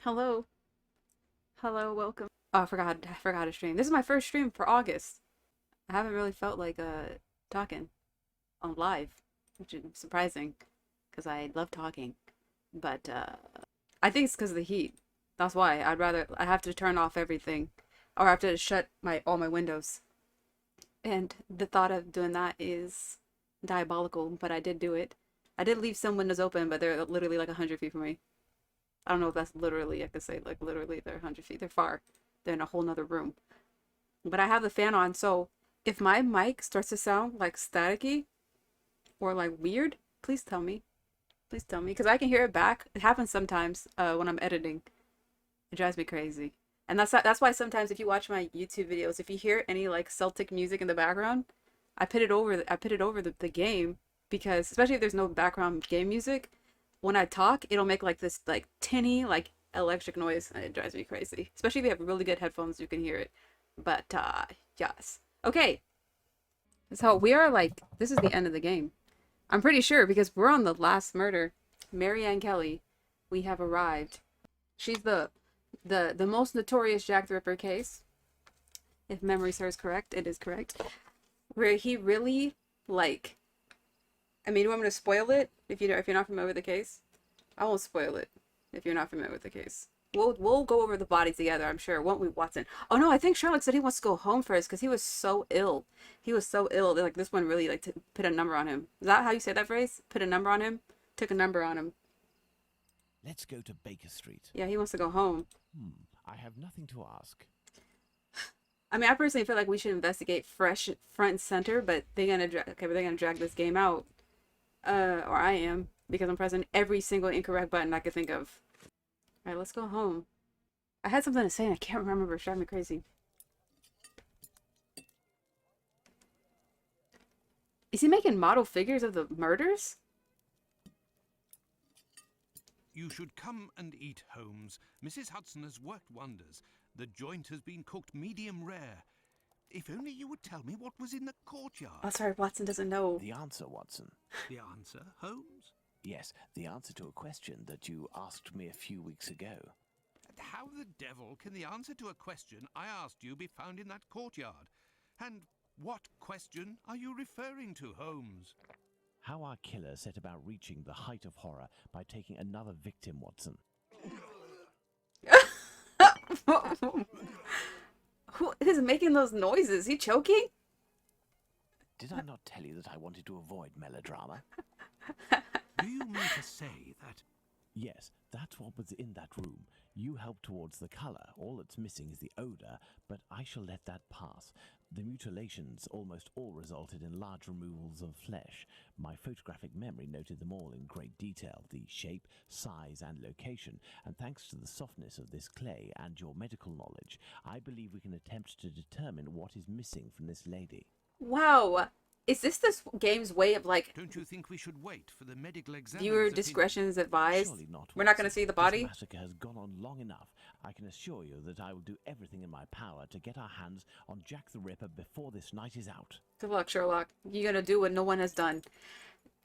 Hello. Hello, welcome. Oh, I forgot to stream. This is my first stream for August. I haven't really felt like talking on live, which is surprising because I love talking. But I think it's because of the heat. That's why I have to turn off everything or I have to shut my all my windows. And the thought of doing that is diabolical, but I did do it. I did leave some windows open, but they're literally like 100 feet from me. I don't know if that's literally, I could say like literally they're 100 feet. They're far. They're in a whole nother room. But I have the fan on, so if my mic starts to sound like staticky or like weird, please tell me. Please tell me, because I can hear it back. It happens sometimes when I'm editing. It drives me crazy. And that's why sometimes if you watch my YouTube videos, if you hear any like Celtic music in the background, I put it over the game because especially if there's no background game music, when I talk, it'll make like this like tinny like electric noise and it drives me crazy. Especially if you have really good headphones, you can hear it. But yes. Okay. So we are like this is the end of the game. I'm pretty sure because we're on the last murder. Mary Ann Kelly. We have arrived. She's the most notorious Jack the Ripper case. If memory serves correct, it is correct. Where he really like I mean, you want me to spoil it if you're not familiar with the case? I won't spoil it if you're not familiar with the case. We'll go over the body together, I'm sure, won't we, Watson? Oh no, I think Sherlock said he wants to go home first because he was so ill. He was so ill that like this one really like to put a number on him. Is that how you say that phrase? Put a number on him? Took a number on him. Let's go to Baker Street. Yeah, he wants to go home. I have nothing to ask. I mean, I personally feel like we should investigate fresh front and center, but they're gonna drag this game out. Or I am because I'm pressing every single incorrect button I could think of. All right, let's go home. I had something to say and I can't remember. It's driving me crazy. Is he making model figures of the murders? You should come and eat, Holmes. Mrs. Hudson has worked wonders. The joint has been cooked medium rare. If only you would tell me what was in the courtyard. Oh, sorry, Watson doesn't know. The answer, Watson. The answer, Holmes? Yes, the answer to a question that you asked me a few weeks ago. How the devil can the answer to a question I asked you be found in that courtyard? And what question are you referring to, Holmes? How our killer set about reaching the height of horror by taking another victim, Watson. Who is making those noises? He choking? Did I not tell you that I wanted to avoid melodrama? Do you mean to say that... Yes, that's what was in that room. You helped towards the colour. All that's missing is the odour, but I shall let that pass. The mutilations almost all resulted in large removals of flesh. My photographic memory noted them all in great detail, the shape, size and location, and thanks to the softness of this clay and your medical knowledge, I believe we can attempt to determine what is missing from this lady. Wow. Is this game's way of like Don't you think we should wait for the medical examiner's viewer opinion? discretion is advised? Surely not, We're not going to Watson. see the body? This massacre has gone on long enough. I can assure you that I will do everything in my power to get our hands on Jack the Ripper before this night is out. Good luck, Sherlock. You're gonna do what no one has done.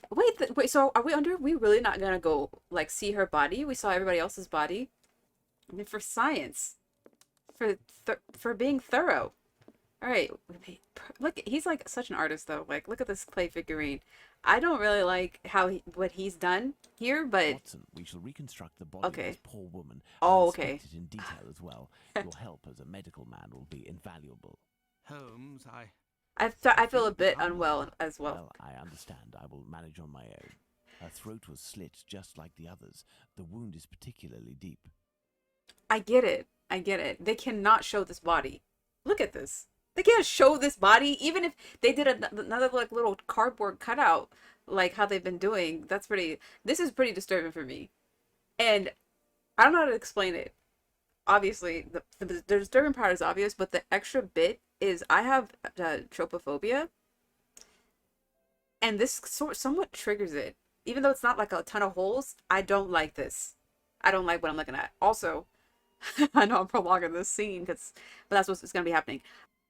Wait. So are we really not gonna go like see her body? We saw everybody else's body. I mean, for science, for being thorough. All right, look, he's like such an artist though. Like, look at this clay figurine. I don't really like what he's done here, but Watson, we shall reconstruct the body of this poor woman. Oh, and okay. inspect it in detail as well. Your help as a medical man will be invaluable. Holmes, I feel a bit unwell as well. Well, I understand. I will manage on my own. Her throat was slit just like the others. The wound is particularly deep. I get it. I get it. They cannot show this body. Look at this. They can't show this body, even if they did another like little cardboard cutout, like how they've been doing. This is pretty disturbing for me, and I don't know how to explain it. Obviously, the disturbing part is obvious, but the extra bit is I have trophophobia, and this somewhat triggers it. Even though it's not like a ton of holes, I don't like this. I don't like what I'm looking at. Also, I know I'm prolonging this scene, but that's what's going to be happening.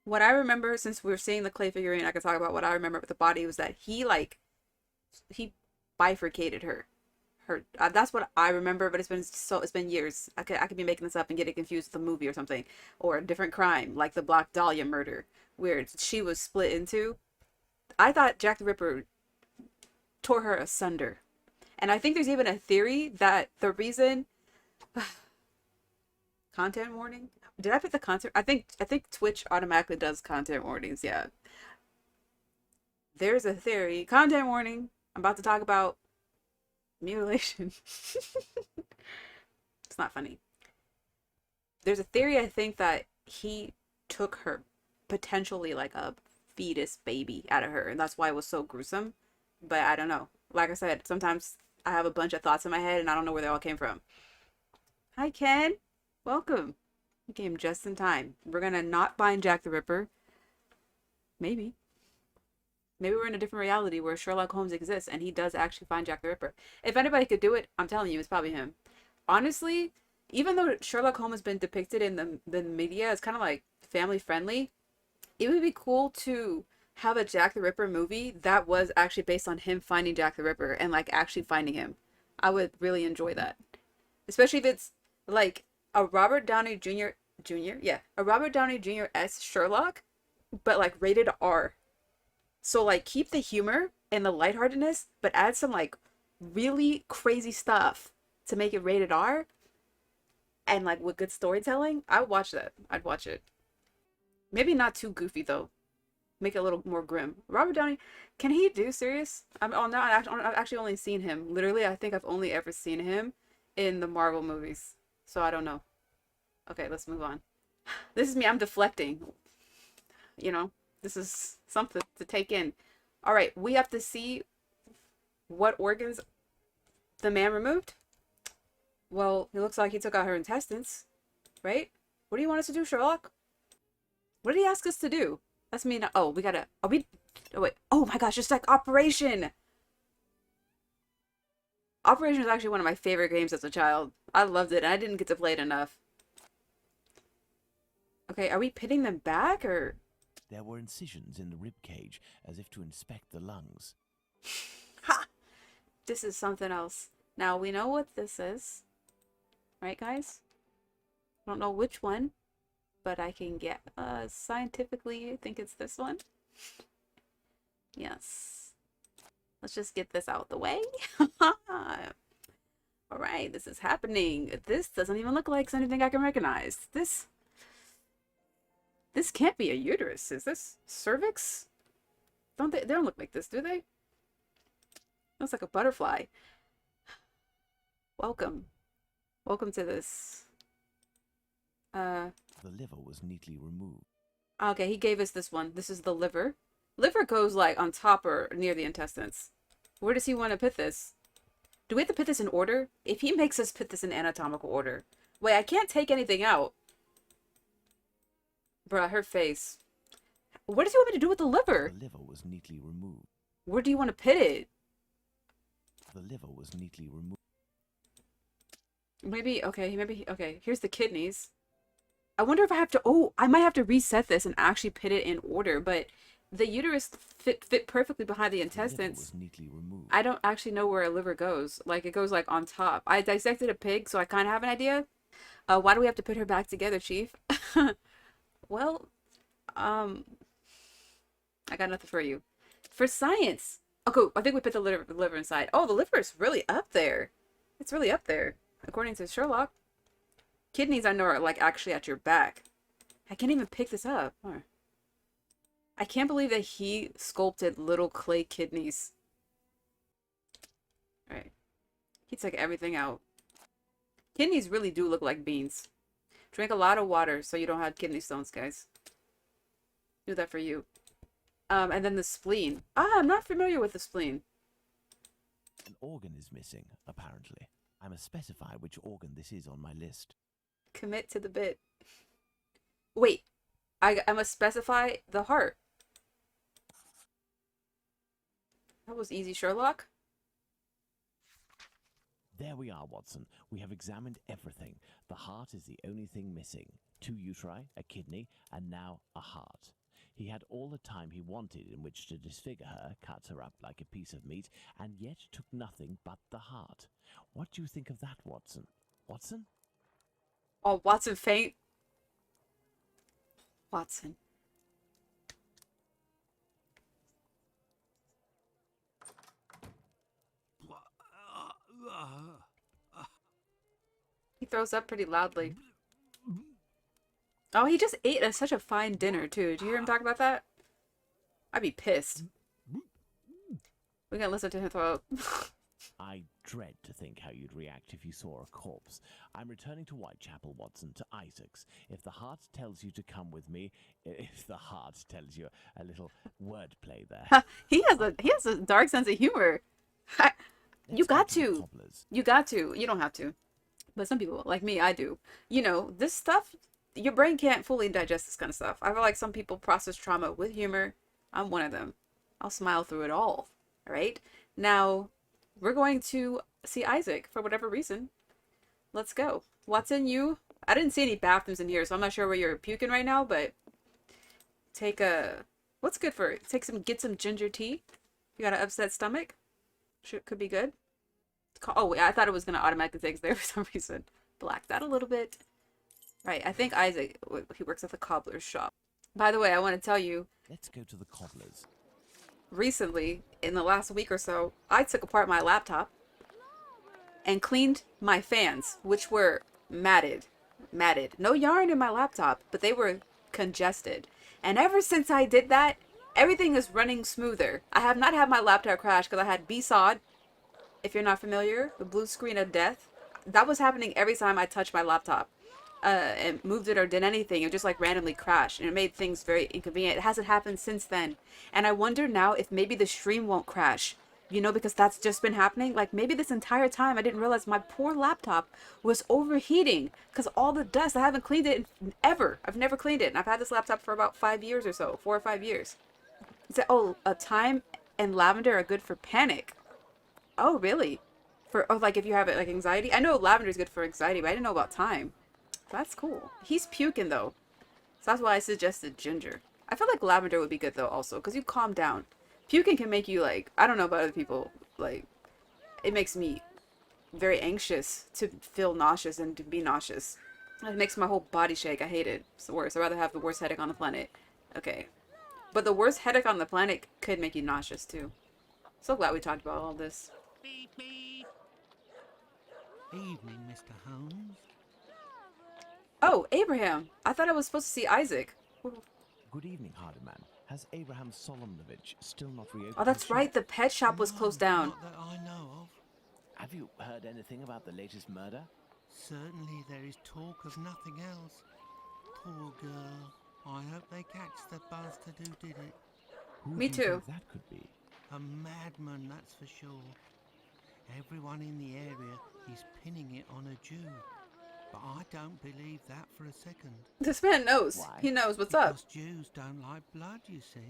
What I remember, since we were seeing the clay figurine, I can talk about what I remember with the body was that he bifurcated her. her. That's what I remember, but it's been years. I could be making this up and getting confused with a movie or something, or a different crime like the Black Dahlia murder, where she was split into. I thought Jack the Ripper tore her asunder, and I think there's even a theory that the reason content warning. Did I put the content? I think Twitch automatically does content warnings. Yeah, there's a theory. Content warning. I'm about to talk about mutilation. It's not funny. There's a theory I think that he took her potentially like a fetus baby out of her, and that's why it was so gruesome. But I don't know. Like I said, sometimes I have a bunch of thoughts in my head and I don't know where they all came from. Hi Ken. Welcome. You came just in time. We're gonna not find Jack the Ripper. Maybe. Maybe we're in a different reality where Sherlock Holmes exists and he does actually find Jack the Ripper. If anybody could do it, I'm telling you, it's probably him. Honestly, even though Sherlock Holmes has been depicted in the media as kind of like family friendly, it would be cool to have a Jack the Ripper movie that was actually based on him finding Jack the Ripper and like actually finding him. I would really enjoy that. Especially if it's like a Robert Downey Jr. Yeah, a Robert Downey Jr. S Sherlock, but like rated R. So like keep the humor and the lightheartedness, but add some like really crazy stuff to make it rated R and like with good storytelling. I would watch that. I'd watch it. Maybe not too goofy though. Make it a little more grim. Robert Downey, can he do serious? I've actually only seen him. Literally, I think I've only ever seen him in the Marvel movies. So I don't know. Okay, let's move on. This is me. I'm deflecting. You know, this is something to take in. All right, we have to see what organs the man removed. Well, it looks like he took out her intestines, right? What do you want us to do, Sherlock? What did he ask us to do? That's me now. Oh, we gotta. Are we? Oh, wait. Oh my gosh, it's like Operation. Operation is actually one of my favorite games as a child. I loved it, and I didn't get to play it enough. Okay, are we pitting them back or? There were incisions in the rib cage as if to inspect the lungs. Ha! This is something else. Now we know what this is. Right, guys? I don't know which one, but I can get scientifically I think it's this one. Yes. Let's just get this out the way. Alright, this is happening. This doesn't even look like anything I can recognize. This can't be a uterus. Is this cervix? They don't look like this, do they? Looks like a butterfly. Welcome. Welcome to this. The liver was neatly removed. Okay, he gave us this one. This is the liver. Liver goes like on top or near the intestines. Where does he want to put this? Do we have to put this in order? If he makes us put this in anatomical order. Wait, I can't take anything out. Bruh, her face. What does he want me to do with the liver? The liver was neatly removed. Where do you want to put it? The liver was neatly removed. Maybe, okay, here's the kidneys. I wonder if I have to, oh, I might have to reset this and actually put it in order, but the uterus fit perfectly behind the intestines. The liver was neatly removed. I don't actually know where a liver goes. Like, it goes, like, on top. I dissected a pig, so I kind of have an idea. Why do we have to put her back together, Chief? Well, I got nothing for you. For science. Okay, I think we put the liver inside. Oh, the liver is really up there. It's really up there, according to Sherlock. Kidneys, I know, are, like, actually at your back. I can't even pick this up. I can't believe that he sculpted little clay kidneys. Alright. He took everything out. Kidneys really do look like beans. Drink a lot of water so you don't have kidney stones, guys. Do that for you. And then the spleen. I'm not familiar with the spleen. An organ is missing, apparently. I must specify which organ this is on my list. Commit to the bit. Wait. I must specify the heart. That was easy, Sherlock. There we are, Watson. We have examined everything. The heart is the only thing missing. 2 uteri, a kidney, and now a heart. He had all the time he wanted in which to disfigure her, cut her up like a piece of meat, and yet took nothing but the heart. What do you think of that, Watson? Watson? Oh, Watson faint. Watson. He throws up pretty loudly. Oh, he just ate such a fine dinner, too. Did you hear him talk about that? I'd be pissed. We can listen to him throw up. I dread to think how you'd react if you saw a corpse. I'm returning to Whitechapel, Watson, to Isaac's. If the heart tells you to come with me, if the heart tells you a little wordplay there. He has a dark sense of humor. You got to. You got to. You don't have to. But some people, like me, I do. You know, this stuff, your brain can't fully digest this kind of stuff. I feel like some people process trauma with humor. I'm one of them. I'll smile through it all. All right? Now, we're going to see Isaac for whatever reason. Let's go. Watson, I didn't see any bathrooms in here, so I'm not sure where you're puking right now, but what's good for it? Get some ginger tea. You got an upset stomach? Could be good. Oh, I thought it was going to automatically take us there for some reason. Blacked out a little bit. Right, I think Isaac, he works at the cobbler's shop. By the way, I want to tell you. Let's go to the cobbler's. Recently, in the last week or so, I took apart my laptop and cleaned my fans, which were matted. No yarn in my laptop, but they were congested. And ever since I did that, everything is running smoother. I have not had my laptop crash because I had BSOD. If you're not familiar, the blue screen of death. That was happening every time I touched my laptop. And moved it or did anything, it just like randomly crashed, and it made things very inconvenient. It hasn't happened since then, and I wonder now if maybe the stream won't crash, you know, because that's just been happening. Like maybe this entire time I didn't realize my poor laptop was overheating because all the dust. I haven't cleaned it ever. I've never cleaned it, and I've had this laptop for about 5 years or so, 4 or 5 years. It said, oh, thyme and lavender are good for panic. Oh, really? Like if you have it like anxiety. I know lavender is good for anxiety, but I didn't know about thyme. That's cool. He's puking though, so that's why I suggested ginger. I feel like lavender would be good though also, because you calm down. Puking can make you like, I don't know about other people, like it makes me very anxious to feel nauseous and to be nauseous. It makes my whole body shake. I hate it. It's the worst. I'd rather have the worst headache on the planet. Okay. But the worst headache on the planet could make you nauseous too. So glad we talked about all this. Beep, beep. Evening, Mr. Holmes. Oh, Abraham. I thought I was supposed to see Isaac. Good evening, Hardiman. Has Abraham Solomonovich still not reopened? Oh, that's right. The pet shop was closed down. Not that I know of. Have you heard anything about the latest murder? Certainly there is talk of nothing else. Poor girl. I hope they catch the bastard who did it. Who Me do you too. think that could be? A madman, that's for sure. Everyone in the area is pinning it on a Jew. But I don't believe that for a second. This man knows. Why? He knows what's Because up. Jews don't like blood, you see.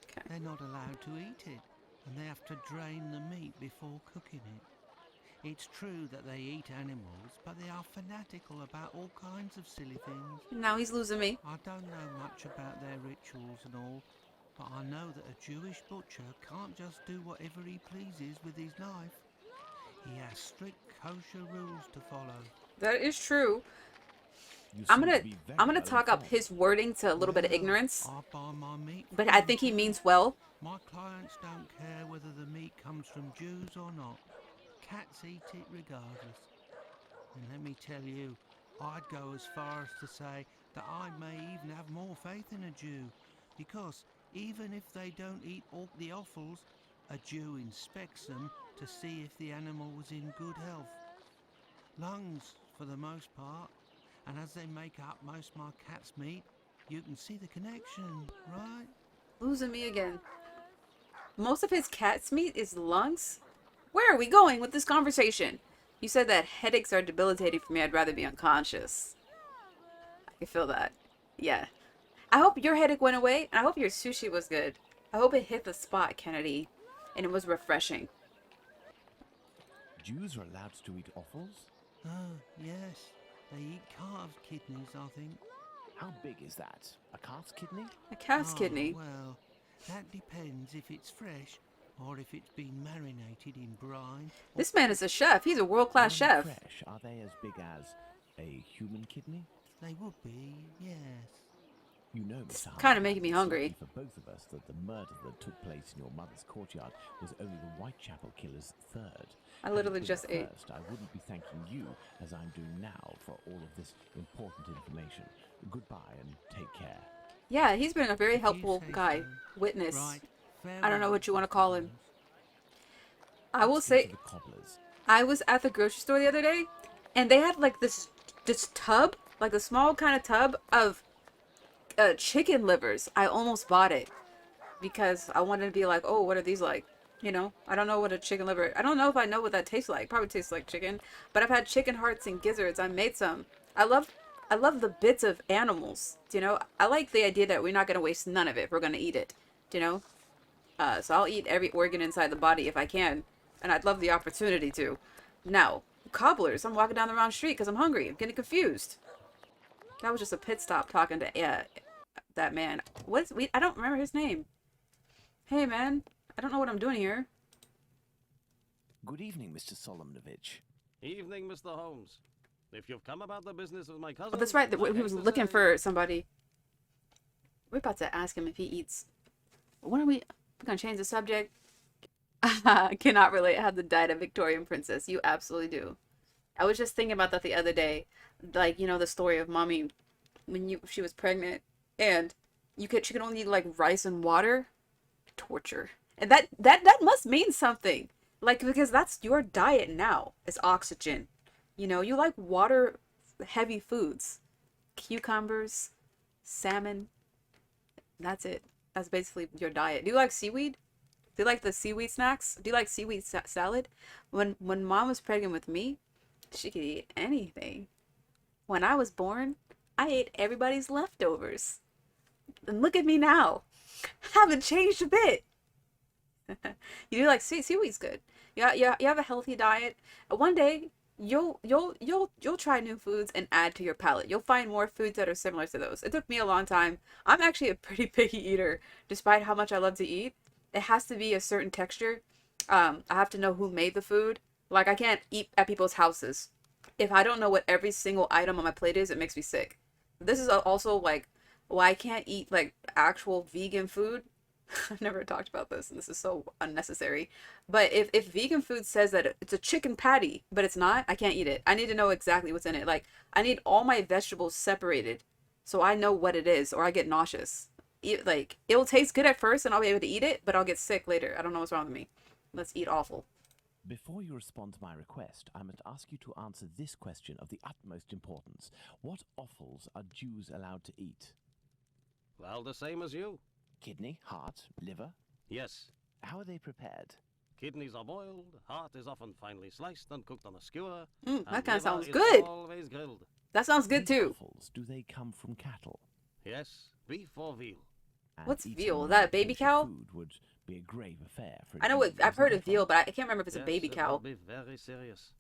Okay. They're not allowed to eat it, and they have to drain the meat before cooking it. It's true that they eat animals, but they are fanatical about all kinds of silly things. Now he's losing me. I don't know much about their rituals and all, but I know that a Jewish butcher can't just do whatever he pleases with his knife. He has strict kosher rules to follow. That is true. You I'm seem gonna to be very I'm gonna well talk up informed. his wording to a little bit of Well, ignorance, I buy my meat but from I them think he too. means well. My clients don't care whether the meat comes from Jews or not. Cats eat it regardless. And let me tell you, I'd go as far as to say that I may even have more faith in a Jew, because even if they don't eat all the offals, a Jew inspects them to see if the animal was in good health. Lungs, for the most part, and as they make up most of my cat's meat, you can see the connection, right? Losing me again. Most of his cat's meat is lungs? Where are we going with this conversation? You said that headaches are debilitating for me. I'd rather be unconscious. I can feel that. Yeah. I hope your headache went away, and I hope your sushi was good. I hope it hit the spot, Kennedy, and it was refreshing. Jews are allowed to eat offals? Oh, yes. They eat calves' kidneys, I think. How big is that? A calf's kidney? A calf's Oh, kidney. well, that depends if it's fresh or if it's been marinated in brine. This man is a chef. He's a world-class When chef. fresh, are they as big as a human kidney? They would be, yes. You know, It's Mr. Hunter, kind of making me it's hungry. lucky for both of us that the murder that took place in your mother's courtyard was only the Whitechapel killer's third. I Had it literally been just ate. first, I wouldn't be thanking you as I'm doing now for all of this important information. Goodbye and take care. Yeah, he's been a very If you helpful say guy. so. Witness. Right, I don't know farewell, what you want to Mr. call him. Holmes. I will Let's say, into the cobblers. I was at the grocery store the other day, and they had like this tub, like a small kind of tub of chicken livers. I almost bought it because I wanted to be like, oh, what are these like? You know, I don't know what a chicken liver. I don't know if I know what that tastes like. Probably tastes like chicken, but I've had chicken hearts and gizzards. I made some. I love, I love the bits of animals. You know, I like the idea that we're not gonna waste none of it. We're gonna eat it. You know, so I'll eat every organ inside the body if I can, and I'd love the opportunity to. Now, cobblers. I'm walking down the wrong street because I'm hungry. I'm getting confused. That was just a pit stop talking to that man. I don't remember his name. Hey man, I don't know what I'm doing here. Good evening, Mr. Solomonovich. Evening, Mr. Holmes. If you've come about the business of my cousin... Oh, that's right. I He hate was to looking say- for somebody. We're about to ask him if he eats. What are we? We're gonna change the subject. I cannot relate how the diet of Victorian princess. You absolutely do. I was just thinking about that the other day. Like, you know, the story of mommy when she was pregnant and she could only eat like rice and water. Torture. And that must mean something. Like, because that's your diet now is oxygen. You know, you like water heavy foods. Cucumbers, salmon. That's it. That's basically your diet. Do you like seaweed? Do you like the seaweed snacks? Do you like seaweed salad? When mom was pregnant with me, she could eat anything. When I was born, I ate everybody's leftovers. And look at me now. Haven't changed a bit. You do like seaweed's good. You have a healthy diet. One day you'll try new foods and add to your palate. You'll find more foods that are similar to those. It took me a long time. I'm actually a pretty picky eater, despite how much I love to eat. It has to be a certain texture. I have to know who made the food. Like, I can't eat at people's houses. If I don't know what every single item on my plate is, it makes me sick. This is also like why I can't eat like actual vegan food. I've never talked about this, and this is so unnecessary. But if vegan food says that it's a chicken patty, but it's not, I can't eat it. I need to know exactly what's in it. Like, I need all my vegetables separated so I know what it is, or I get nauseous. Like, it'll taste good at first, and I'll be able to eat it, but I'll get sick later. I don't know what's wrong with me. Let's eat awful. Before you respond to my request, I must ask you to answer this question of the utmost importance. What offals are Jews allowed to eat? Well, the same as you. Kidney, heart, liver? Yes. How are they prepared? Kidneys are boiled, heart is often finely sliced and cooked on a skewer. That and kind of liver sounds is good. always grilled. That sounds good These too. offals, do they come from cattle? Yes, beef or veal. And What's eating veal? Is that a baby kosher cow? Food would be a grave affair for I know what Jews, I've heard isn't of it, veal, Bob? but I can't remember if it's a Yes, baby it cow. will be very serious.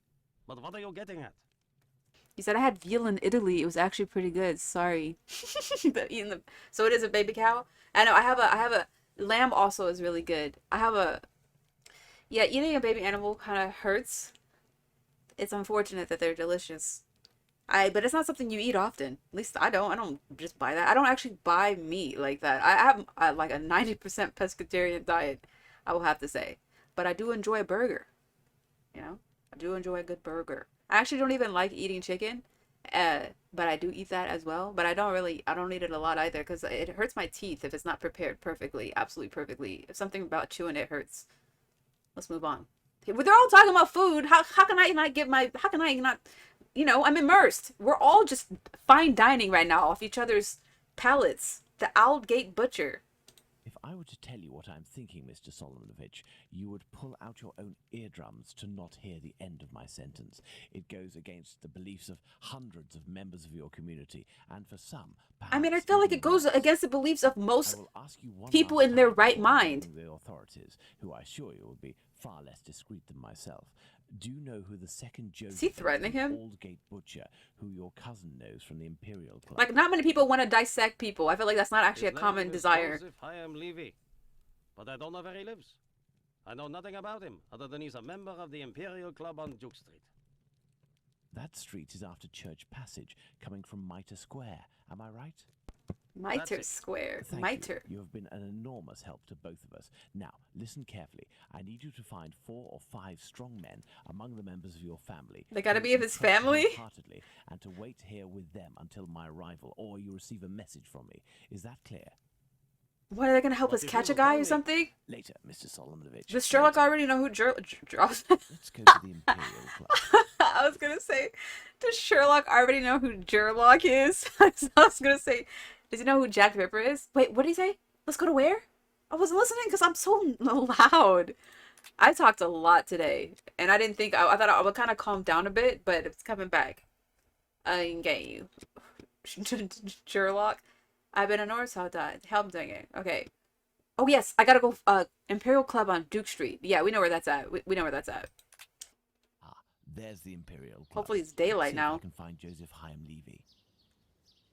But what are you getting at? You said I had veal in Italy. It was actually pretty good. Sorry. So it is a baby cow. I know. I have a lamb. Also is really good. Yeah. Eating a baby animal kind of hurts. It's unfortunate that they're delicious. But it's not something you eat often. At least I don't. I don't just buy that. I don't actually buy meat like that. I have like a 90% pescatarian diet, I will have to say. But I do enjoy a burger. You know, I do enjoy a good burger. I actually don't even like eating chicken, but I do eat that as well. But I don't eat it a lot either because it hurts my teeth if it's not prepared perfectly, absolutely perfectly. If something about chewing it hurts. Let's move on. But they're all talking about food. How can I not how can I not, you know, I'm immersed. We're all just fine dining right now off each other's palates. The Aldgate Butcher. If I were to tell you what I'm thinking, Mr. Solomonovich, you would pull out your own eardrums to not hear the end of my sentence. It goes against the beliefs of hundreds of members of your community, and for some, I mean, I perhaps feel like even it goes worse. against the beliefs of I most will ask you one people last in their time right before mind. informing the authorities, who I assure you will be far less discreet than myself. Do you know who the second Is he Joseph is, threatening the him? Aldgate butcher, who your cousin knows from the Imperial Club? Like, not many people want to dissect people. I feel like that's not actually a His common name is desire. Joseph Hyam Levy, but I don't know where he lives. I know nothing about him, other than he's a member of the Imperial Club on Duke Street. That street is after Church Passage, coming from Mitre Square. Am I right? Mitre it. Square. Thank Mitre. you. You have been an enormous help to both of us. Now, listen carefully. I need you to find 4 or 5 strong men among the members of your family. They gotta who be of you his trust family? wholeheartedly, and to wait here with them until my arrival, or you receive a message from me. Is that clear? What, are they gonna help What us if catch you a will guy tell or me? something? Later, Mr. Solomonovich. Does Sherlock later. already know who Let's go to the Imperial Club. I was gonna say, does Sherlock already know who Sherlock is? I was gonna say, does he know who Jack the Ripper is? Wait, what did he say? Let's go to where? I wasn't listening because I'm so loud. I talked a lot today, and I didn't think, I thought I would kind of calm down a bit, but it's coming back. I can get you. Sherlock. I've been a Norse, how died. Help dinging. Okay. Oh yes, I gotta go, Imperial Club on Duke Street. Yeah, we know where that's at. We know where that's at. Ah, there's the Imperial Club. Hopefully it's Let's daylight see now. If I can find Joseph Hyam Levy.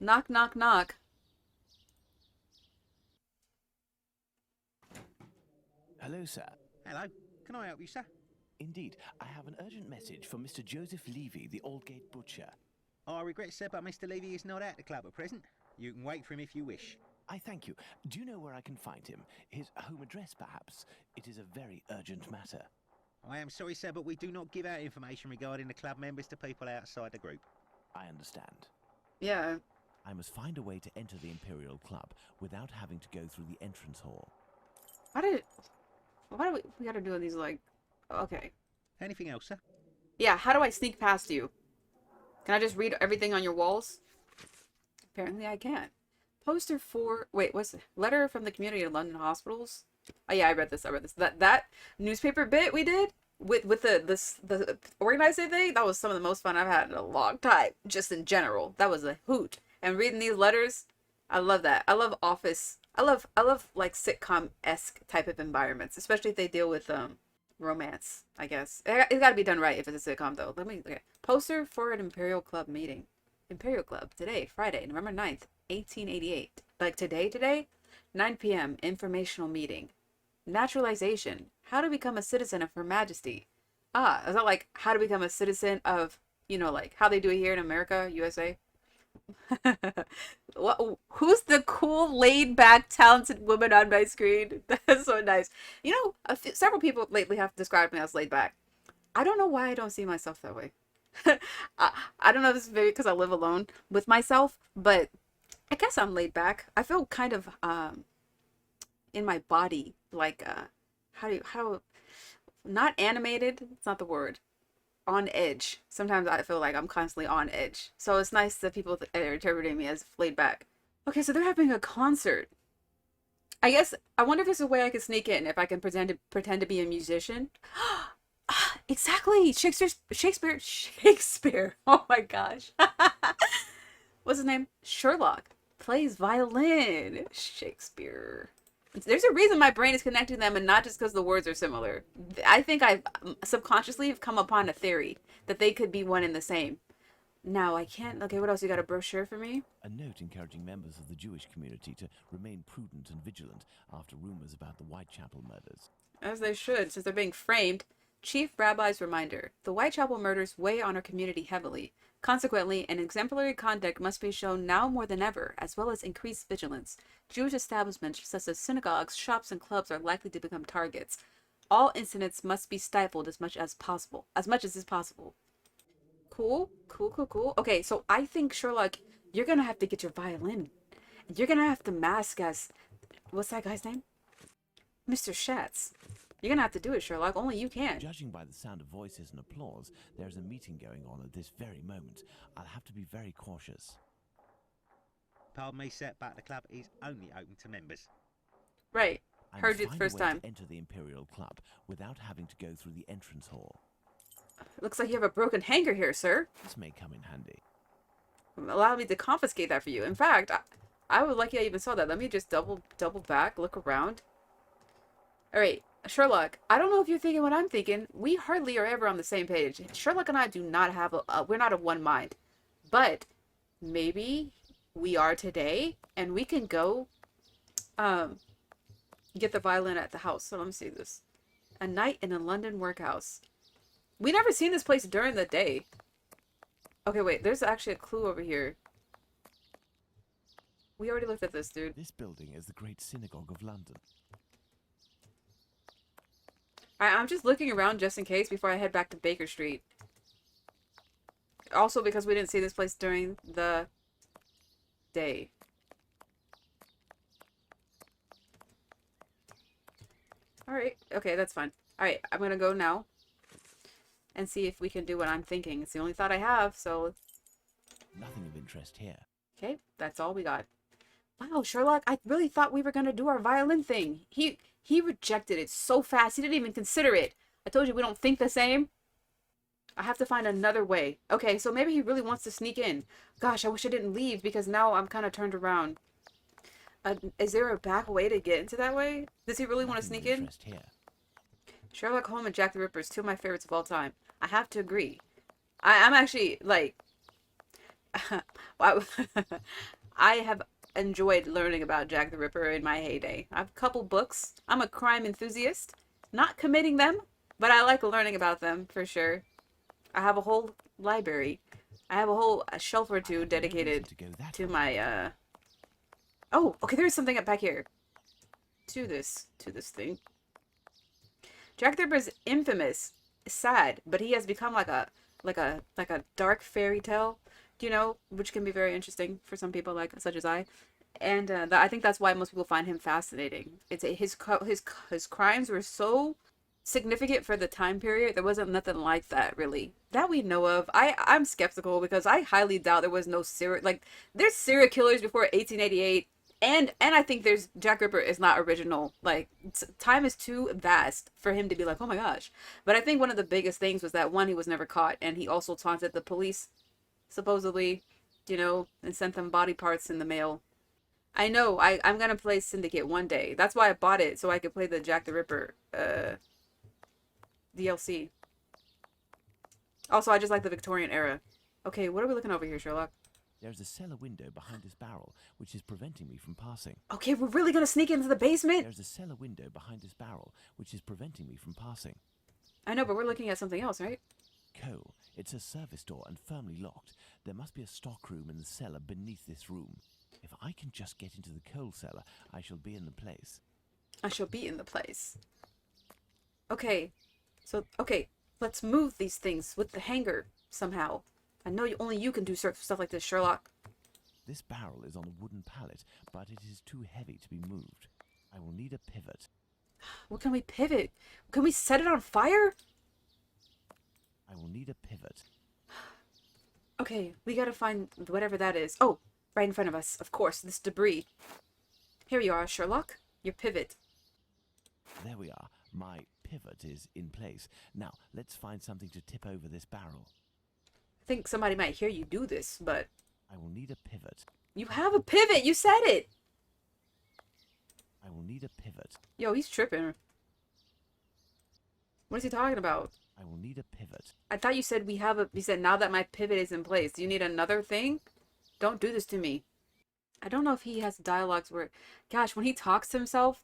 Knock, knock, knock. Hello, sir. Hello, can I help you, sir? Indeed, I have an urgent message for Mr. Joseph Levy, the Aldgate butcher. I regret, sir, but Mr. Levy is not at the club at present. You can wait for him if you wish. I thank you. Do you know where I can find him? His home address, perhaps? It is a very urgent matter. I am sorry, sir, but we do not give out information regarding the club members to people outside the group. I understand. Yeah. I must find a way to enter the Imperial Club without having to go through the entrance hall. Why do we gotta do these, like, okay. Anything else, sir? Yeah, how do I sneak past you? Can I just read everything on your walls? Apparently I can't. Poster for, wait, what's it? Letter from the community of London hospitals? Oh yeah, I read this. That newspaper bit we did with the organizing thing, that was some of the most fun I've had in a long time. Just in general. That was a hoot. And reading these letters, I love that. I love office. I love like sitcom-esque type of environments, especially if they deal with romance, I guess. It's got to be done right if it's a sitcom though. Okay. Poster for an Imperial Club meeting. Imperial Club today, Friday, November 9th, 1888. Like today, 9 p.m. informational meeting. Naturalization. How to become a citizen of Her Majesty. Ah, is that like how to become a citizen of, like how they do it here in America, USA? What? Who's the cool, laid-back, talented woman on my screen? That's so nice. Several people lately have described me as laid-back. I don't know why I don't see myself that way. I don't know if this is maybe because I live alone with myself, but I guess I'm laid back. I feel kind of in my body, like how not animated, it's not the word. On edge. Sometimes I feel like I'm constantly on edge. So it's nice that people are interpreting me as laid back. Okay, so they're having a concert. I guess I wonder if there's a way I could sneak in if I can pretend to be a musician. Exactly. Shakespeare. Oh my gosh. What's his name? Sherlock plays violin. Shakespeare. There's a reason my brain is connecting them and not just because the words are similar. I think I subconsciously have come upon a theory that they could be one and the same. Now, I can't... Okay, what else? You got a brochure for me? A note encouraging members of the Jewish community to remain prudent and vigilant after rumors about the Whitechapel murders. As they should, since they're being framed. Chief Rabbi's reminder. The Whitechapel murders weigh on our community heavily. Consequently, an exemplary conduct must be shown now more than ever, as well as increased vigilance. Jewish establishments such as synagogues, shops, and clubs are likely to become targets. All incidents must be stifled as much as is possible. Cool. Okay, so I think, Sherlock, you're gonna have to get your violin. You're gonna have to mask as... What's that guy's name? Mr. Schatz. You're gonna have to do it, Sherlock. Only you can. Judging by the sound of voices and applause, there's a meeting going on at this very moment. I'll have to be very cautious. Pardon me, sir, but the club is only open to members. Right. I Heard must you the find a first way time. to enter the Imperial Club without having to go through the entrance hall. Looks like you have a broken hanger here, sir. This may come in handy. Allow me to confiscate that for you. In fact, I would like you I even saw that. Let me just double back, look around. Alright, Sherlock, I don't know if you're thinking what I'm thinking. We hardly are ever on the same page. Sherlock and I do not have we're not of one mind. But maybe we are today, and we can go um get the violin at the house. So let me see this. A night in a London workhouse. We never seen this place during the day. Okay, wait, there's actually a clue over here. We already looked at this, dude. This building is the Great Synagogue of London. I'm just looking around just in case before I head back to Baker Street. Also because we didn't see this place during the day. Alright, okay, that's fine. Alright, I'm gonna go now and see if we can do what I'm thinking. It's the only thought I have, so... Nothing of interest here. Okay, that's all we got. Wow, Sherlock, I really thought we were gonna do our violin thing. He rejected it so fast, he didn't even consider it. I told you we don't think the same. I have to find another way. Okay, so maybe he really wants to sneak in. Gosh, I wish I didn't leave because now I'm kind of turned around. Is there a back way to get into that way? Does he really want to sneak in? Here. Sherlock Holmes and Jack the Ripper is two of my favorites of all time. I have to agree. I'm actually, like... I have enjoyed learning about Jack the Ripper in my heyday. I have a couple books. I'm a crime enthusiast. Not committing them, but I like learning about them, for sure. I have a whole library. I have a whole shelf or two dedicated to my, Oh, okay, there's something up back here. To this thing. Jack the Ripper is infamous, sad, but he has become like a dark fairy tale, you know, which can be very interesting for some people such as I. And I think that's why most people find him fascinating. It's his crimes were so significant for the time period. There wasn't nothing like that really that we know of. I'm skeptical because I highly doubt there was no there's serial killers before 1888. And I think there's Jack Ripper is not original. Like, time is too vast for him to be like, oh my gosh. But I think one of the biggest things was that, one, he was never caught. And he also taunted the police, supposedly, you know, and sent them body parts in the mail. I know, I'm going to play Syndicate one day. That's why I bought it, so I could play the Jack the Ripper DLC. Also, I just like the Victorian era. Okay, what are we looking over here, Sherlock? There's a cellar window behind this barrel, which is preventing me from passing. Okay, we're really gonna sneak into the basement? There's a cellar window behind this barrel, which is preventing me from passing. I know, but we're looking at something else, right? Coal. It's a service door and firmly locked. There must be a stock room in the cellar beneath this room. If I can just get into the coal cellar, I shall be in the place. I shall be in the place. Okay. So, okay. Let's move these things with the hanger somehow. I know only you can do stuff like this, Sherlock. This barrel is on a wooden pallet, but it is too heavy to be moved. I will need a pivot. What can we pivot? Can we set it on fire? I will need a pivot. Okay, we gotta find whatever that is. Oh, right in front of us. Of course, this debris. Here you are, Sherlock. Your pivot. There we are. My pivot is in place. Now, let's find something to tip over this barrel. I think somebody might hear you do this, but... I will need a pivot. You have a pivot! You said it! I will need a pivot. Yo, he's tripping. What is he talking about? I will need a pivot. I thought you said you said now that my pivot is in place. Do you need another thing? Don't do this to me. I don't know if he has dialogues where... Gosh, when he talks to himself,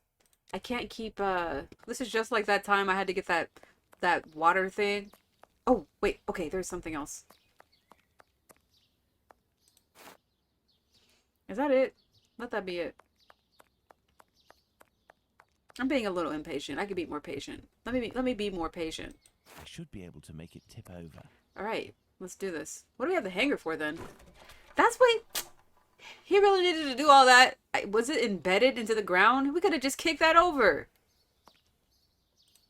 I can't keep, This is just like that time I had to get that water thing. Oh, wait. Okay, there's something else. Is that it? Let that be it. I'm being a little impatient. I could be more patient. Let me be more patient. I should be able to make it tip over. All right, let's do this. What do we have the hanger for then? That's what he really needed to do all that. Was it embedded into the ground? We could have just kicked that over.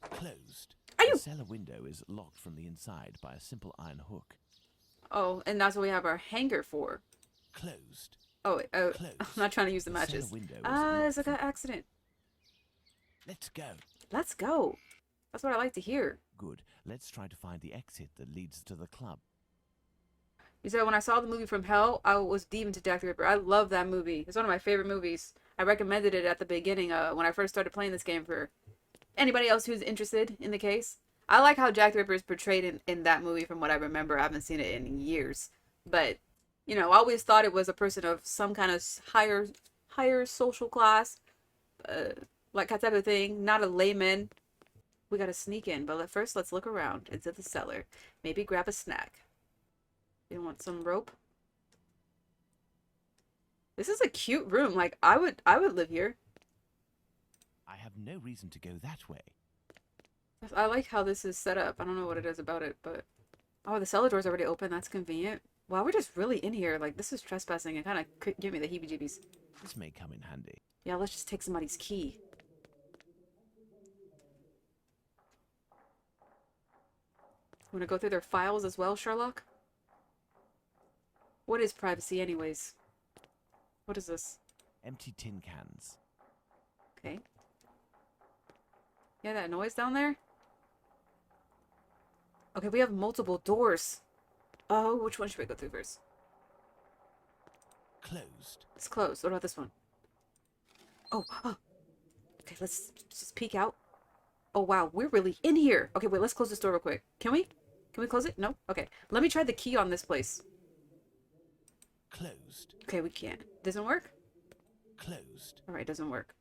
Closed. Are you? The cellar window is locked from the inside by a simple iron hook. Oh, and that's what we have our hanger for. Closed. Oh, I'm Closed. not trying to use the matches. It's like an accident. Let's go. Let's go. That's what I like to hear. Good. Let's try to find the exit that leads to the club. You said when I saw the movie From Hell, I was deep into Jack the Ripper. I love that movie. It's one of my favorite movies. I recommended it at the beginning when I first started playing this game for Anybody else who's interested in the case? I like how Jack the Ripper is portrayed in that movie from what I remember. I haven't seen it in years. But, I always thought it was a person of some kind of higher social class, uh, like that type of thing. Not a layman. We gotta sneak in, but first let's look around into the cellar. Maybe grab a snack. You want some rope? This is a cute room. Like I would live here. I have no reason to go that way. I like how this is set up. I don't know what it is about it, but oh, the cellar door's already open. That's convenient. Wow, we're just really in here. Like this is trespassing. It kind of could give me the heebie-jeebies. This may come in handy. Yeah, let's just take somebody's key. Want to go through their files as well, Sherlock? What is privacy, anyways? What is this? Empty tin cans. Okay. Yeah, that noise down there? Okay, we have multiple doors. Oh, which one should we go through first? Closed. It's closed. What about this one? Oh. Okay, let's just peek out. Oh, wow. We're really in here. Okay, wait. Let's close this door real quick. Can we? Can we close it? No? Okay. Let me try the key on this place. Closed. Okay, we can't. Doesn't work? Closed. Alright, doesn't work.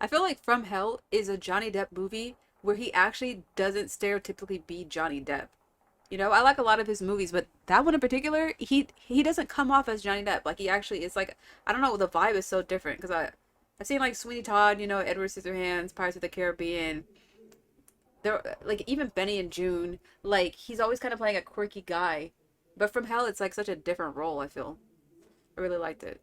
I feel like From Hell is a Johnny Depp movie where he actually doesn't stereotypically be Johnny Depp. I like a lot of his movies, but that one in particular, he doesn't come off as Johnny Depp. Like he actually is like, I don't know, the vibe is so different because I've seen like Sweeney Todd, Edward Scissorhands, Pirates of the Caribbean. There, like even Benny and June, like he's always kind of playing a quirky guy, but From Hell, it's like such a different role. I feel, I really liked it.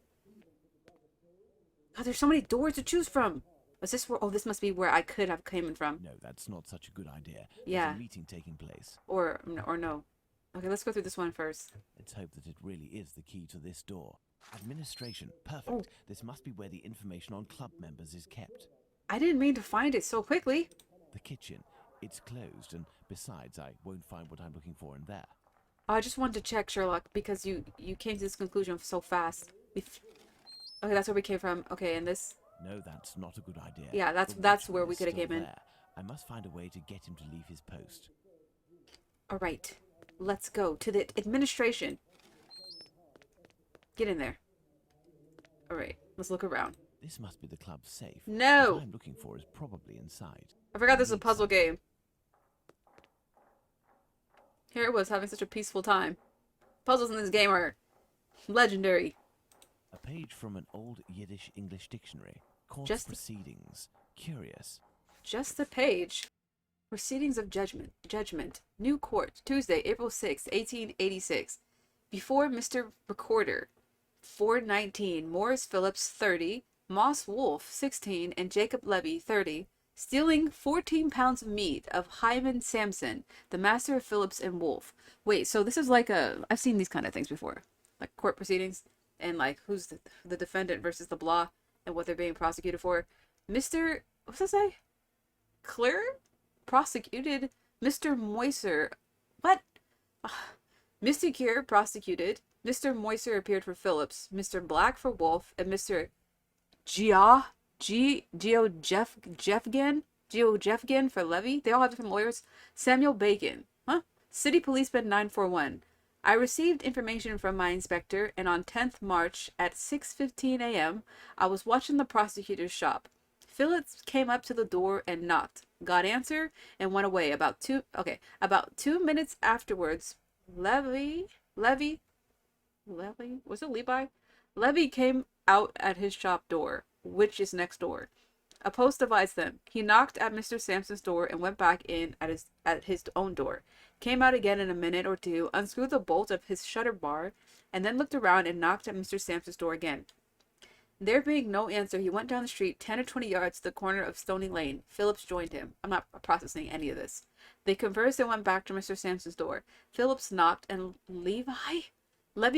God, there's so many doors to choose from. Is this where? Oh, this must be where I could have came from. No, that's not such a good idea. Yeah. There's a meeting taking place. Or no. Okay, let's go through this one first. Let's hope that it really is the key to this door. Administration. Perfect. Oh. This must be where the information on club members is kept. I didn't mean to find it so quickly. The kitchen. It's closed, and besides, I won't find what I'm looking for in there. I just wanted to check, Sherlock, because you came to this conclusion so fast. Okay, that's where we came from. Okay, and this... No, that's not a good idea. Yeah, The that's where watchman we is could have still came in. there. I must find a way to get him to leave his post. Alright, let's go to the administration. Get in there. Alright, let's look around. This must be the club's safe. No! What I'm looking for is probably inside. I forgot this is a puzzle game. Here it was, having such a peaceful time. Puzzles in this game are legendary. A page from an old Yiddish English dictionary. Court Just- proceedings. Curious. Just a page. Proceedings of Judgment. New court. Tuesday, April 6, 1886. Before Mr. Recorder. 419. Morris Phillips, 30. Moss Wolf, 16. And Jacob Levy, 30. Stealing 14 pounds of meat of Hyman Sampson, the master of Phillips and Wolf. Wait, so this is like I've seen these kind of things before. Like court proceedings. And like who's the defendant versus the blah. And what they're being prosecuted for. What's that say? Clear? Prosecuted Mr. Moiser. What? Mr. Cure prosecuted. Mr. Moiser appeared for Phillips. Mr. Black for Wolf. And Mr. Geo Jeffgen for Levy. They all have different lawyers. Samuel Bacon. Huh? City Policeman 941. I received information from my inspector, and on 10th March at 6:15 a.m., I was watching the prosecutor's shop. Phillips came up to the door and knocked, got answer, and went away. About 2 minutes afterwards, Levy, was it Levi? Levy came out at his shop door, which is next door. A post divides them. He knocked at Mr. Sampson's door and went back in at his own door. Came out again in a minute or two, unscrewed the bolt of his shutter bar, and then looked around and knocked at Mr. Sampson's door again. There being no answer, he went down the street 10 or 20 yards to the corner of Stony Lane. Phillips joined him. I'm not processing any of this. They conversed and went back to Mr. Sampson's door. Phillips knocked, and Levy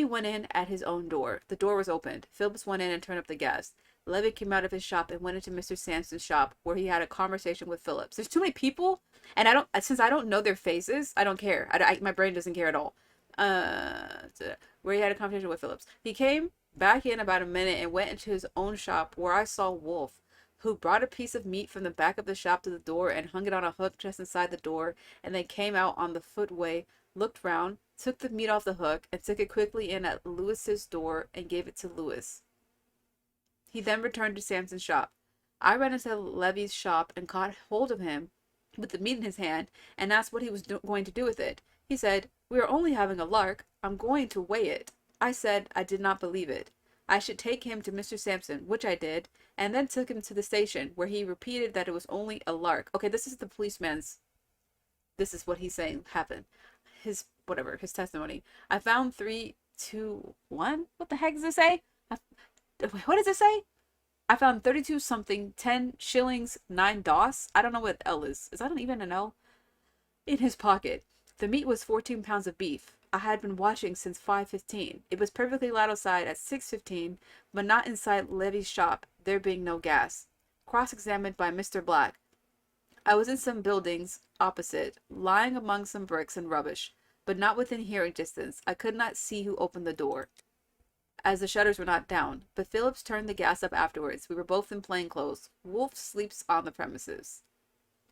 went in at his own door. The door was opened. Phillips went in and turned up the gas. Levy came out of his shop and went into Mr. Sampson's shop, where he had a conversation with Phillips. There's too many people, and since I don't know their faces, I don't care. My brain doesn't care at all. Where he had a conversation with Phillips. He came back in about a minute and went into his own shop, where I saw Wolf. who brought a piece of meat from the back of the shop to the door and hung it on a hook just inside the door, and then came out on the footway, looked round, took the meat off the hook, and took it quickly in at Lewis's door and gave it to Lewis. He then returned to Samson's shop. I ran into Levy's shop and caught hold of him with the meat in his hand and asked what he was going to do with it. He said, "We are only having a lark. I'm going to weigh it." I said I did not believe it. I should take him to Mr. Sampson, which I did, and then took him to the station, where he repeated that it was only a lark. Okay, this is the policeman's, this is what he's saying happened. His, whatever, his testimony. I found 3, 2, 1? What the heck does it say? What does it say? I found 32 something, 10 shillings, 9 doss. I don't know what L is. Is that even an L? In his pocket. The meat was 14 pounds of beef. I had been watching since 5:15. It was perfectly light outside at 6:15, but not inside Levy's shop, there being no gas. Cross-examined by Mr. Black. I was in some buildings opposite, lying among some bricks and rubbish, but not within hearing distance. I could not see who opened the door, as the shutters were not down, but Phillips turned the gas up afterwards. We were both in plain clothes. Wolf sleeps on the premises.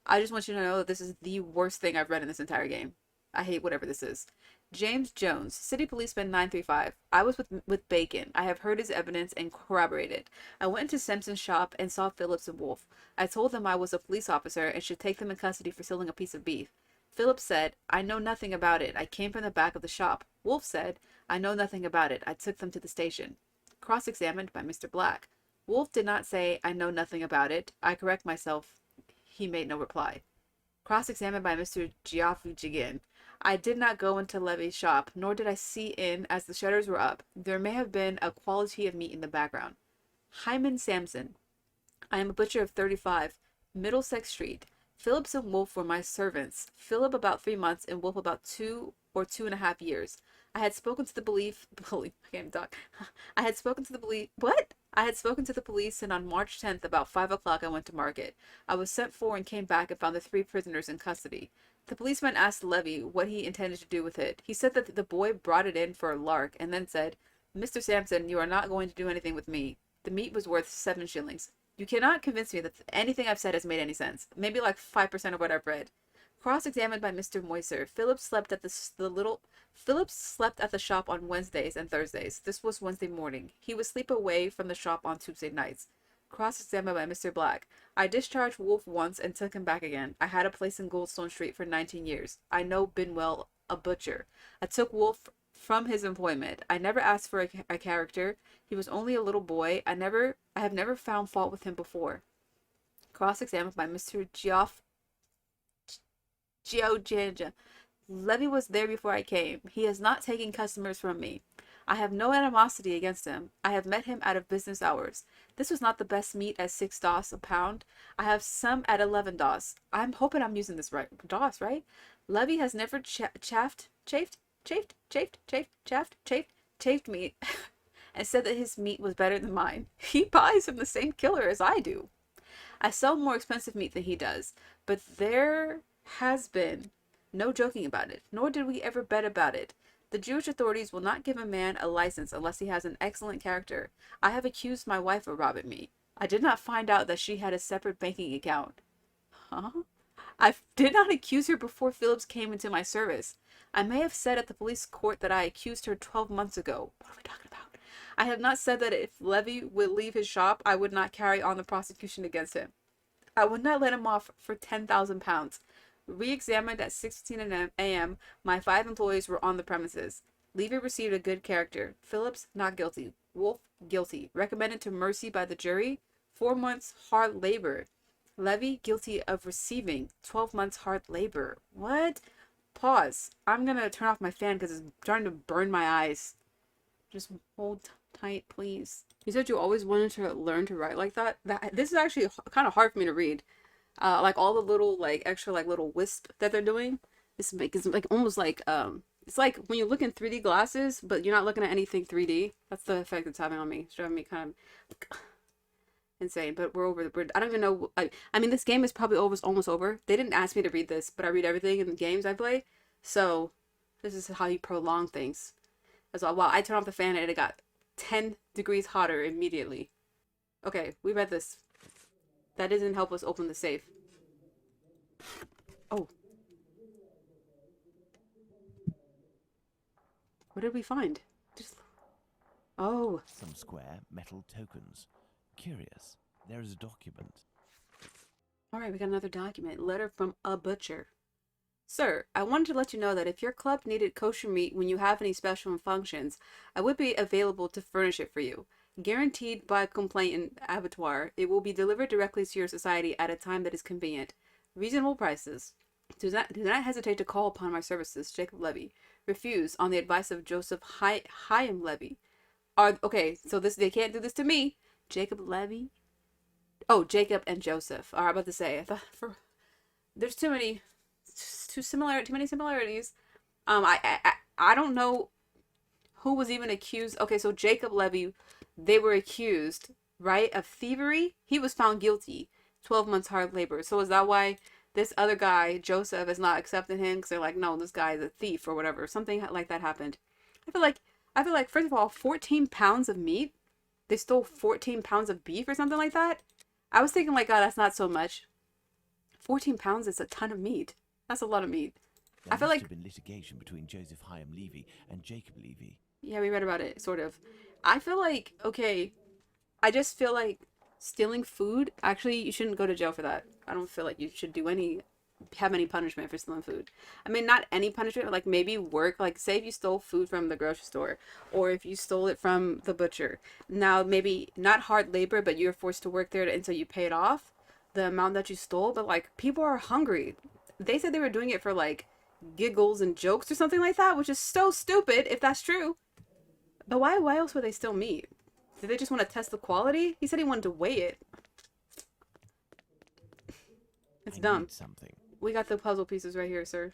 I just want you to know that this is the worst thing I've read in this entire game. I hate whatever this is. James Jones, City Policeman 935. I was with Bacon. I have heard his evidence and corroborated. I went into Simpson's shop and saw Phillips and Wolf. I told them I was a police officer and should take them in custody for stealing a piece of beef. Phillips said, "I know nothing about it. I came from the back of the shop." Wolf said, "I know nothing about it. I took them to the station." Cross-examined by Mr. Black. Wolf did not say, "I know nothing about it." I correct myself. He made no reply. Cross-examined by Mr. Giaffu Jigin. I did not go into Levy's shop, nor did I see in, as the shutters were up. There may have been a quality of meat in the background. Hyman Sampson. I am a butcher of 35, Middlesex Street. Phillips and Wolf were my servants. Philip about 3 months and Wolf about 2 or 2.5 years. I had spoken to the I can't talk. I had spoken to the police. What? I had spoken to the police, and on March 10th, about 5 o'clock, I went to market. I was sent for and came back and found the 3 prisoners in custody. The policeman asked Levy what he intended to do with it. He said that the boy brought it in for a lark, and then said, "Mr. Sampson, you are not going to do anything with me." The meat was worth 7 shillings. You cannot convince me that anything I've said has made any sense. Maybe like 5% of what I've read. Cross-examined by Mr. Moiser. Phillips slept at the shop on Wednesdays and Thursdays. This was Wednesday morning. He would sleep away from the shop on Tuesday nights. Cross-examined by Mr. Black. I discharged Wolf once and took him back again. I had a place in Goldstone Street for 19 years. I know Binwell, a butcher. I took Wolf from his employment. I never asked for a character. He was only a little boy. I have never found fault with him before. Cross-examined by Mr. Geojanja. Levy was there before I came. He has not taken customers from me. I have no animosity against him. I have met him out of business hours. This was not the best meat at 6 doss a pound. I have some at 11 doss. I'm hoping I'm using this right. Doss, right? Levy has never chafed me and said that his meat was better than mine. He buys from the same killer as I do. I sell more expensive meat than he does, but there has been no joking about it, nor did we ever bet about it. The Jewish authorities will not give a man a license unless he has an excellent character. I have accused my wife of robbing me. I did not find out that she had a separate banking account. Huh? I did not accuse her before Phillips came into my service. I may have said at the police court that I accused her 12 months ago. What are we talking about? I have not said that if Levy would leave his shop, I would not carry on the prosecution against him. I would not let him off for £10,000. Re-examined at 6:15 a.m., my 5 employees were on the premises. Levy received a good character. Phillips, not guilty. Wolf, guilty. Recommended to mercy by the jury. 4 months hard labor. Levy, guilty of receiving 12 months hard labor. What? Pause. I'm gonna turn off my fan because it's starting to burn my eyes. Just hold tight, please. You said you always wanted to learn to write like that? This is actually kind of hard for me to read. Like all the little like extra like little wisp that they're doing. It's like almost like it's like when you look in 3D glasses, but you're not looking at anything 3D. That's the effect it's having on me. It's driving me kind of insane. But we're over. I don't even know. I mean, this game is probably almost over. They didn't ask me to read this, but I read everything in the games I play. So this is how you prolong things. As well, I turned off the fan and it got 10 degrees hotter immediately. Okay, we read this. That doesn't help us open the safe. Oh. What did we find? Just... Oh. Some square metal tokens. Curious. There is a document. Alright, we got another document. Letter from a butcher. Sir, I wanted to let you know that if your club needed kosher meat when you have any special functions, I would be available to furnish it for you. Guaranteed by complainant abattoir, it will be delivered directly to your society at a time that is convenient. Reasonable prices. Do not hesitate to call upon my services, Jacob Levy. Refuse on the advice of Joseph Chaim Levy. Okay, so they can't do this to me. Jacob Levy? Oh, Jacob and Joseph. I'm about to say, there's too many similarities. I don't know who was even accused. Okay, so Jacob Levy, they were accused, right, of thievery. He was found guilty. 12 months hard labor. So is that why this other guy, Joseph, is not accepting him? Because they're like, no, this guy is a thief or whatever. Something like that happened. I feel like, first of all, 14 pounds of meat. They stole 14 pounds of beef or something like that. I was thinking like, oh, that's not so much. 14 pounds is a ton of meat. That's a lot of meat. There I feel must like... have been litigation between Joseph Chaim Levy and Jacob Levy. Yeah, we read about it, sort of. I feel like, okay, I just feel like stealing food, actually, you shouldn't go to jail for that. I don't feel like you should have any punishment for stealing food. I mean, not any punishment, but like maybe work. Like, say if you stole food from the grocery store, or if you stole it from the butcher. Now, maybe not hard labor, but you're forced to work there until you pay it off, the amount that you stole. But like, people are hungry. They said they were doing it for like giggles and jokes or something like that, which is so stupid if that's true. But why else would they steal meat? Did they just want to test the quality? He said he wanted to weigh it. It's dumb. Need something. We got the puzzle pieces right here, sir.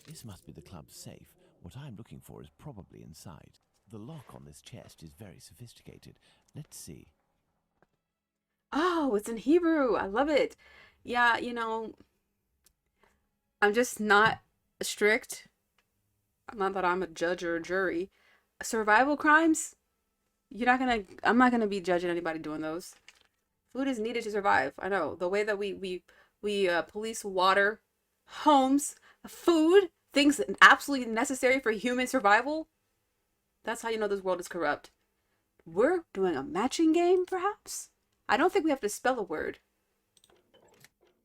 This must be the club's safe. What I'm looking for is probably inside. The lock on this chest is very sophisticated. Let's see. Oh, it's in Hebrew. I love it. Yeah, I'm just not strict. Not that I'm a judge or a jury. Survival crimes? I'm not gonna be judging anybody doing those. Food is needed to survive. I know. The way that we police water, homes, food, things absolutely necessary for human survival. That's how you know this world is corrupt. We're doing a matching game, perhaps? I don't think we have to spell a word.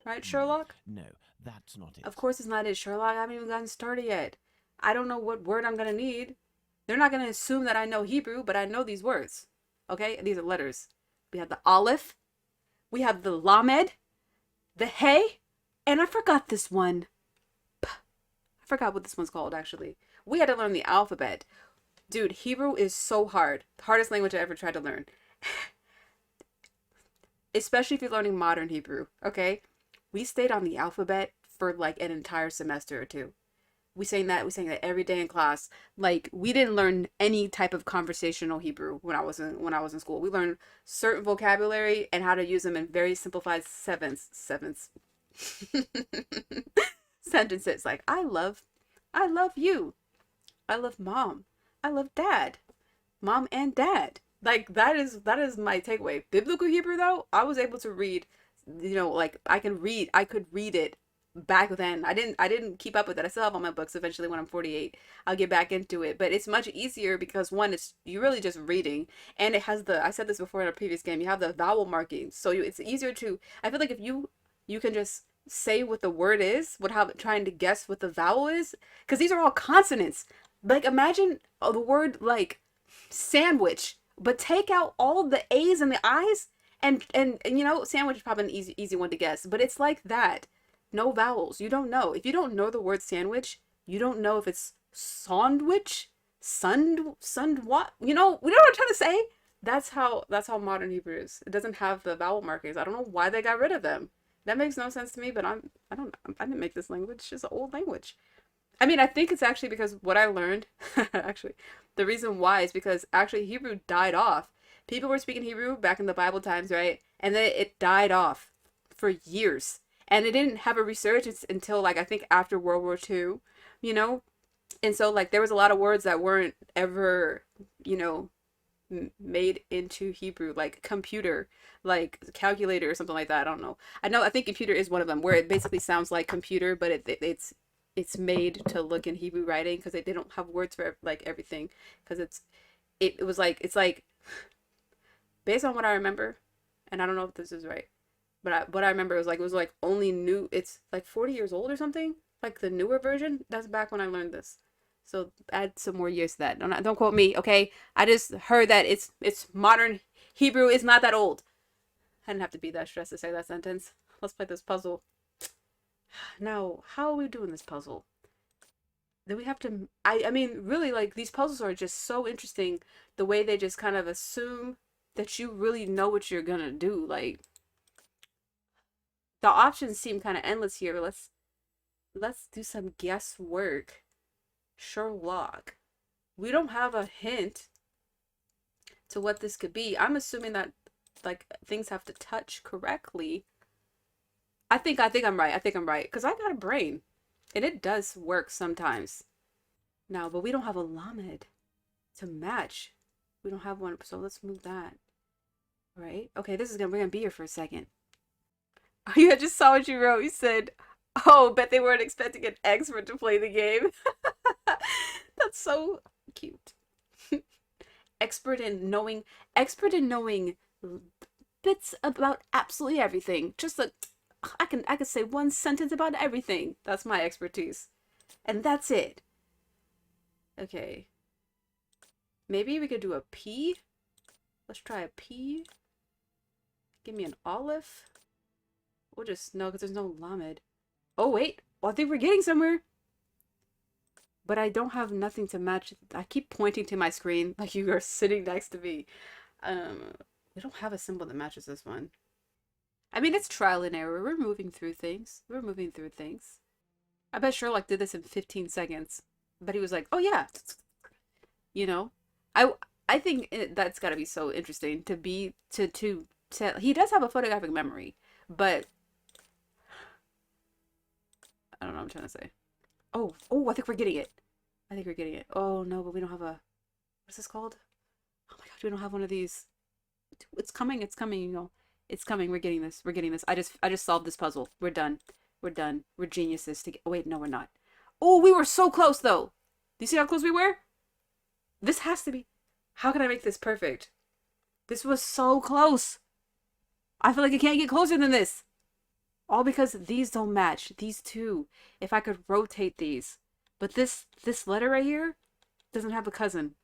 Right, Sherlock? No, that's not it. Of course it's not it, Sherlock. I haven't even gotten started yet. I don't know what word I'm gonna need. They're not gonna assume that I know Hebrew, but I know these words. Okay? These are letters. We have the Aleph. We have the Lamed. The Hey. And I forgot this one. I forgot what this one's called, actually. We had to learn the alphabet. Dude, Hebrew is so hard. The hardest language I ever tried to learn. Especially if you're learning modern Hebrew, okay? We stayed on the alphabet for like an entire semester or two. We sang that every day in class. Like, we didn't learn any type of conversational Hebrew when I was in school. We learned certain vocabulary and how to use them in very simplified sentences. Like, I love you. I love mom. I love dad. Mom and dad. Like, that is my takeaway. Biblical Hebrew, though, I was able to read, like, I could read it back then. I didn't keep up with it. I still have all my books. Eventually, when I'm 48, I'll get back into it. But it's much easier because, one, you're really just reading, and it has I said this before in a previous game, you have the vowel markings. So it's easier to, I feel like if you can just say what the word is without trying to guess what the vowel is, because these are all consonants. Like, imagine the word like sandwich, but take out all the A's and the I's, and sandwich is probably an easy one to guess, but it's like that. No vowels. You don't know. If you don't know the word sandwich, you don't know if it's sandwich, what? We know what I'm trying to say? That's how modern Hebrew is. It doesn't have the vowel markings. I don't know why they got rid of them. That makes no sense to me, but I didn't make this language. It's just an old language. I mean, I think it's actually because what I learned, actually, the reason why is because actually Hebrew died off. People were speaking Hebrew back in the Bible times, right? And then it died off for years. And it didn't have a resurgence until, like, I think after World War II, And so, like, there was a lot of words that weren't ever, made into Hebrew, like computer, like calculator or something like that. I don't know. I think computer is one of them, where it basically sounds like computer, but it's made to look in Hebrew writing because they don't have words for like everything, because it was like it's like based on what I remember, and I don't know if this is right, but what I remember was like it was like only new. It's like 40 years old or something, like the newer version. That's back when I learned this. So add some more years to that. Don't quote me, okay? I just heard that it's modern Hebrew. It's not that old. I didn't have to be that stressed to say that sentence. Let's play this puzzle. Now, how are we doing this puzzle? Then we have to. I mean, really, like these puzzles are just so interesting. The way they just kind of assume that you really know what you're gonna do. Like the options seem kind of endless here. Let's do some guesswork. Sherlock. We don't have a hint to what this could be. I'm assuming that like things have to touch correctly. I think I'm right. I think I'm right because I got a brain, and it does work sometimes. Now, but we don't have a lamed to match. We don't have one, so let's move that. Right? Okay, we're gonna be here for a second. Oh, yeah, I just saw what you wrote. You said, "Oh, bet they weren't expecting an expert to play the game." That's so cute. expert in knowing, expert in knowing bits about absolutely everything. Just like I can say one sentence about everything. That's my expertise, and that's it. Okay, maybe we could do a P. Let's try a P. Give me an olive. We'll just no, because there's no lamed. Oh wait, well, I think we're getting somewhere. But I don't have nothing to match. I keep pointing to my screen like you are sitting next to me. We don't have a symbol that matches this one. I mean, it's trial and error. We're moving through things. We're moving through things. I bet Sherlock did this in 15 seconds. But he was like, oh yeah. You know? I think that's got to be so interesting to be, to he does have a photographic memory. But, I don't know what I'm trying to say. Oh, I think we're getting it. I think we're getting it. Oh no, but we don't have a, what's this called? Oh my gosh, we don't have one of these. It's coming, you know. It's coming. We're getting this. We're getting this. I just solved this puzzle. We're done. We're done. We're geniuses to get, oh wait, no, we're not. Oh, we were so close though. Do you see how close we were? This has to be, how can I make this perfect? This was so close. I feel like it can't get closer than this. All because these don't match. These two. If I could rotate these. But this letter right here doesn't have a cousin.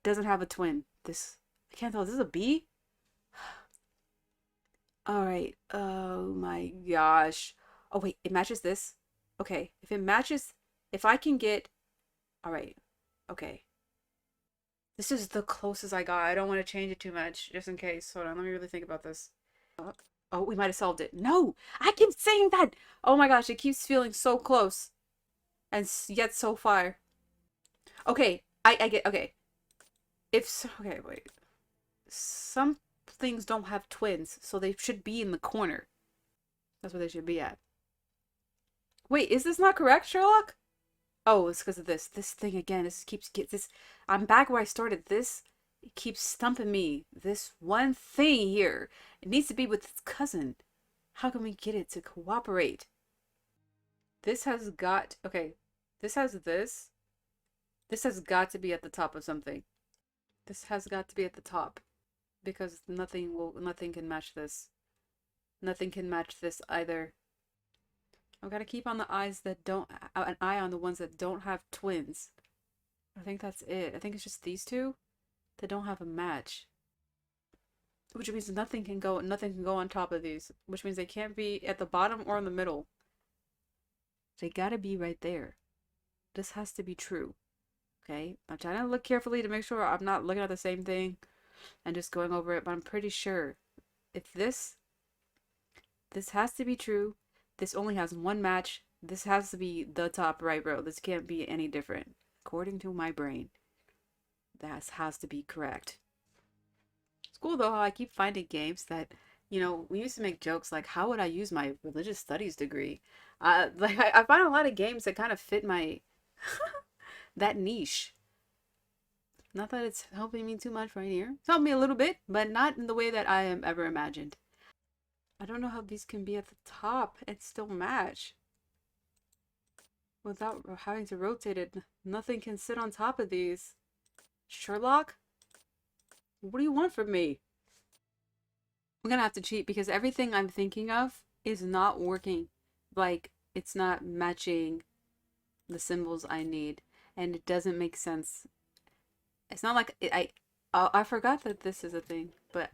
Doesn't have a twin. This, I can't tell. Is this a B? Alright. Oh my gosh. Oh wait, it matches this? Okay. If it matches, if I can get, alright. Okay. This is the closest I got. I don't want to change it too much, just in case. Hold on, let me really think about this. Oh, we might have solved it. No! I keep saying that! Oh my gosh, it keeps feeling so close. And yet so far. Okay, I get, okay. Okay, wait. Some things don't have twins, so they should be in the corner. That's where they should be at. Wait, is this not correct, Sherlock? Oh, it's because of this. This thing again, I'm back where I started. This, it keeps stumping me. This one thing here. It needs to be with its cousin. How can we get it to cooperate? This has got, okay. This has this. This has got to be at the top of something. This has got to be at the top. Because nothing can match this. Nothing can match this either. I've got to keep on the eyes that don't, an eye on the ones that don't have twins. I think that's it. I think it's just these two that don't have a match. Which means nothing can go on top of these. Which means they can't be at the bottom or in the middle. They gotta be right there. This has to be true. Okay? I'm trying to look carefully to make sure I'm not looking at the same thing and just going over it, but I'm pretty sure if this has to be true. This only has one match. This has to be the top right row. This can't be any different. According to my brain, that has to be correct. It's cool though how I keep finding games that, you know, we used to make jokes like, how would I use my religious studies degree? Like I find a lot of games that kind of fit my that niche. Not that it's helping me too much right here. It's helped me a little bit, but not in the way that I am ever imagined. I don't know how these can be at the top and still match. Without having to rotate it, nothing can sit on top of these. Sherlock? What do you want from me? I'm gonna have to cheat because everything I'm thinking of is not working. Like, it's not matching the symbols I need. And it doesn't make sense. It's not like I forgot that this is a thing, but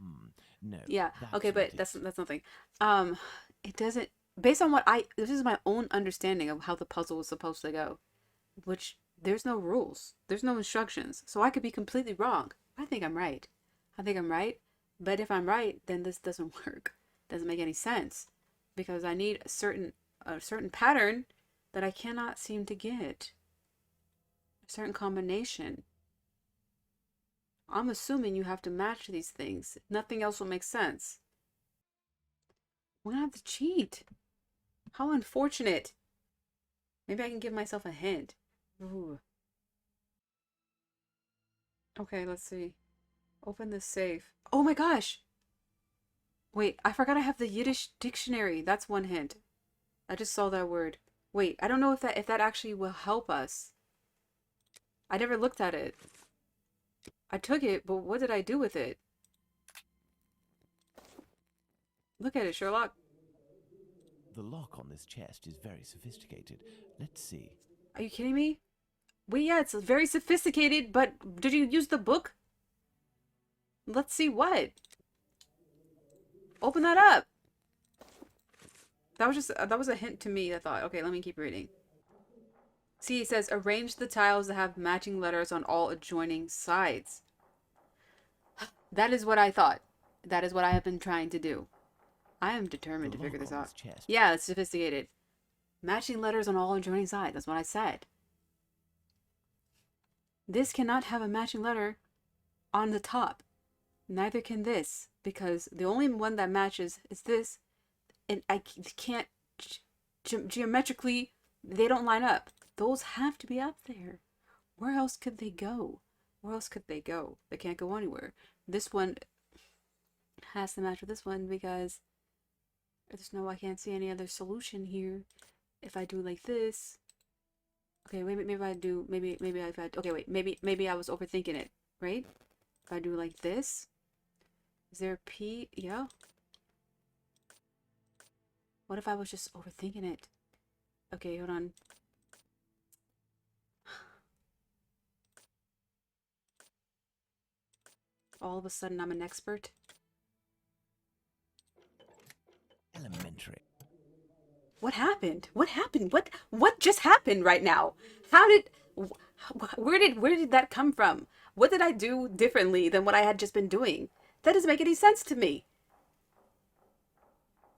No, yeah. that's Okay, not but it. that's nothing. It doesn't, based on what this is my own understanding of how the puzzle was supposed to go, which there's no rules. There's no instructions. So I could be completely wrong. I think I'm right. I think I'm right. But if I'm right, then this doesn't work. Doesn't make any sense because I need a certain pattern that I cannot seem to get. A certain combination. I'm assuming you have to match these things. Nothing else will make sense. We're gonna have to cheat. How unfortunate. Maybe I can give myself a hint. Ooh. Okay, let's see. Open the safe. Oh my gosh! Wait, I forgot I have the Yiddish dictionary. That's one hint. I just saw that word. Wait, I don't know if that actually will help us. I never looked at it. I took it, but what did I do with it? Look at it, Sherlock. The lock on this chest is very sophisticated. Let's see. Are you kidding me? Wait, yeah, it's very sophisticated, but did you use the book? Let's see what. Open that up. That was just that was a hint to me. I thought, okay, let me keep reading. See, it says arrange the tiles to have matching letters on all adjoining sides. That is what I thought. That is what I have been trying to do. I am determined to figure this out. Yeah, it's sophisticated. Matching letters on all adjoining sides. That's what I said. This cannot have a matching letter on the top. Neither can this, because the only one that matches is this, and I can't geometrically, they don't line up. Those have to be up there. Where else could they go? Where else could they go? They can't go anywhere. This one has to match with this one because there's no, I can't see any other solution here. If I do like this, okay, maybe I do, maybe if I, okay, wait, maybe I was overthinking it, right? If I do like this, is there a P? Yeah. What if I was just overthinking it? Okay, hold on. All of a sudden, I'm an expert. Elementary. What happened? What happened? What just happened right now? How did, where did that come from? What did I do differently than what I had just been doing? That doesn't make any sense to me.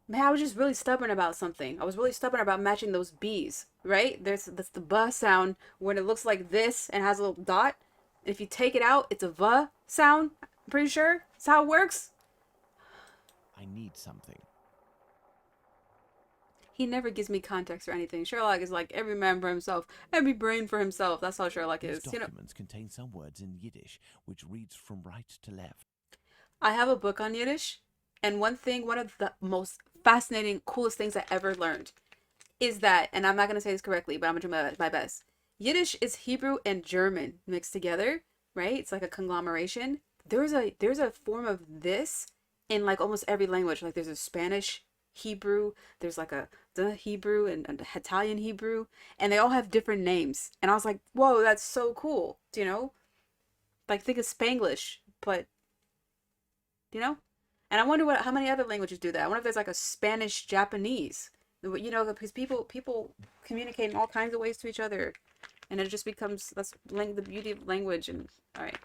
Man, I was just really stubborn about something. I was really stubborn about matching those B's, right? That's the buh sound when it looks like this and has a little dot. If you take it out, it's a V sound. I'm pretty sure that's how it works. I need something. He never gives me context or anything. Sherlock is like every man for himself, every brain for himself. That's how Sherlock is. These documents contain some words in Yiddish, which reads from right to left. I have a book on Yiddish, and one of the most fascinating, coolest things I ever learned is that, and I'm not going to say this correctly, but I'm going to do my best. Yiddish is Hebrew and German mixed together, right? It's like a conglomeration. There's a form of this in like almost every language. Like there's a Spanish Hebrew, there's like the Hebrew and Italian Hebrew, and they all have different names. And I was like, whoa, that's so cool. Do you know? Like think of Spanglish, but you know? And I wonder how many other languages do that. I wonder if there's like a Spanish Japanese. You know, because people communicate in all kinds of ways to each other, and it just becomes that's the beauty of language. And all right,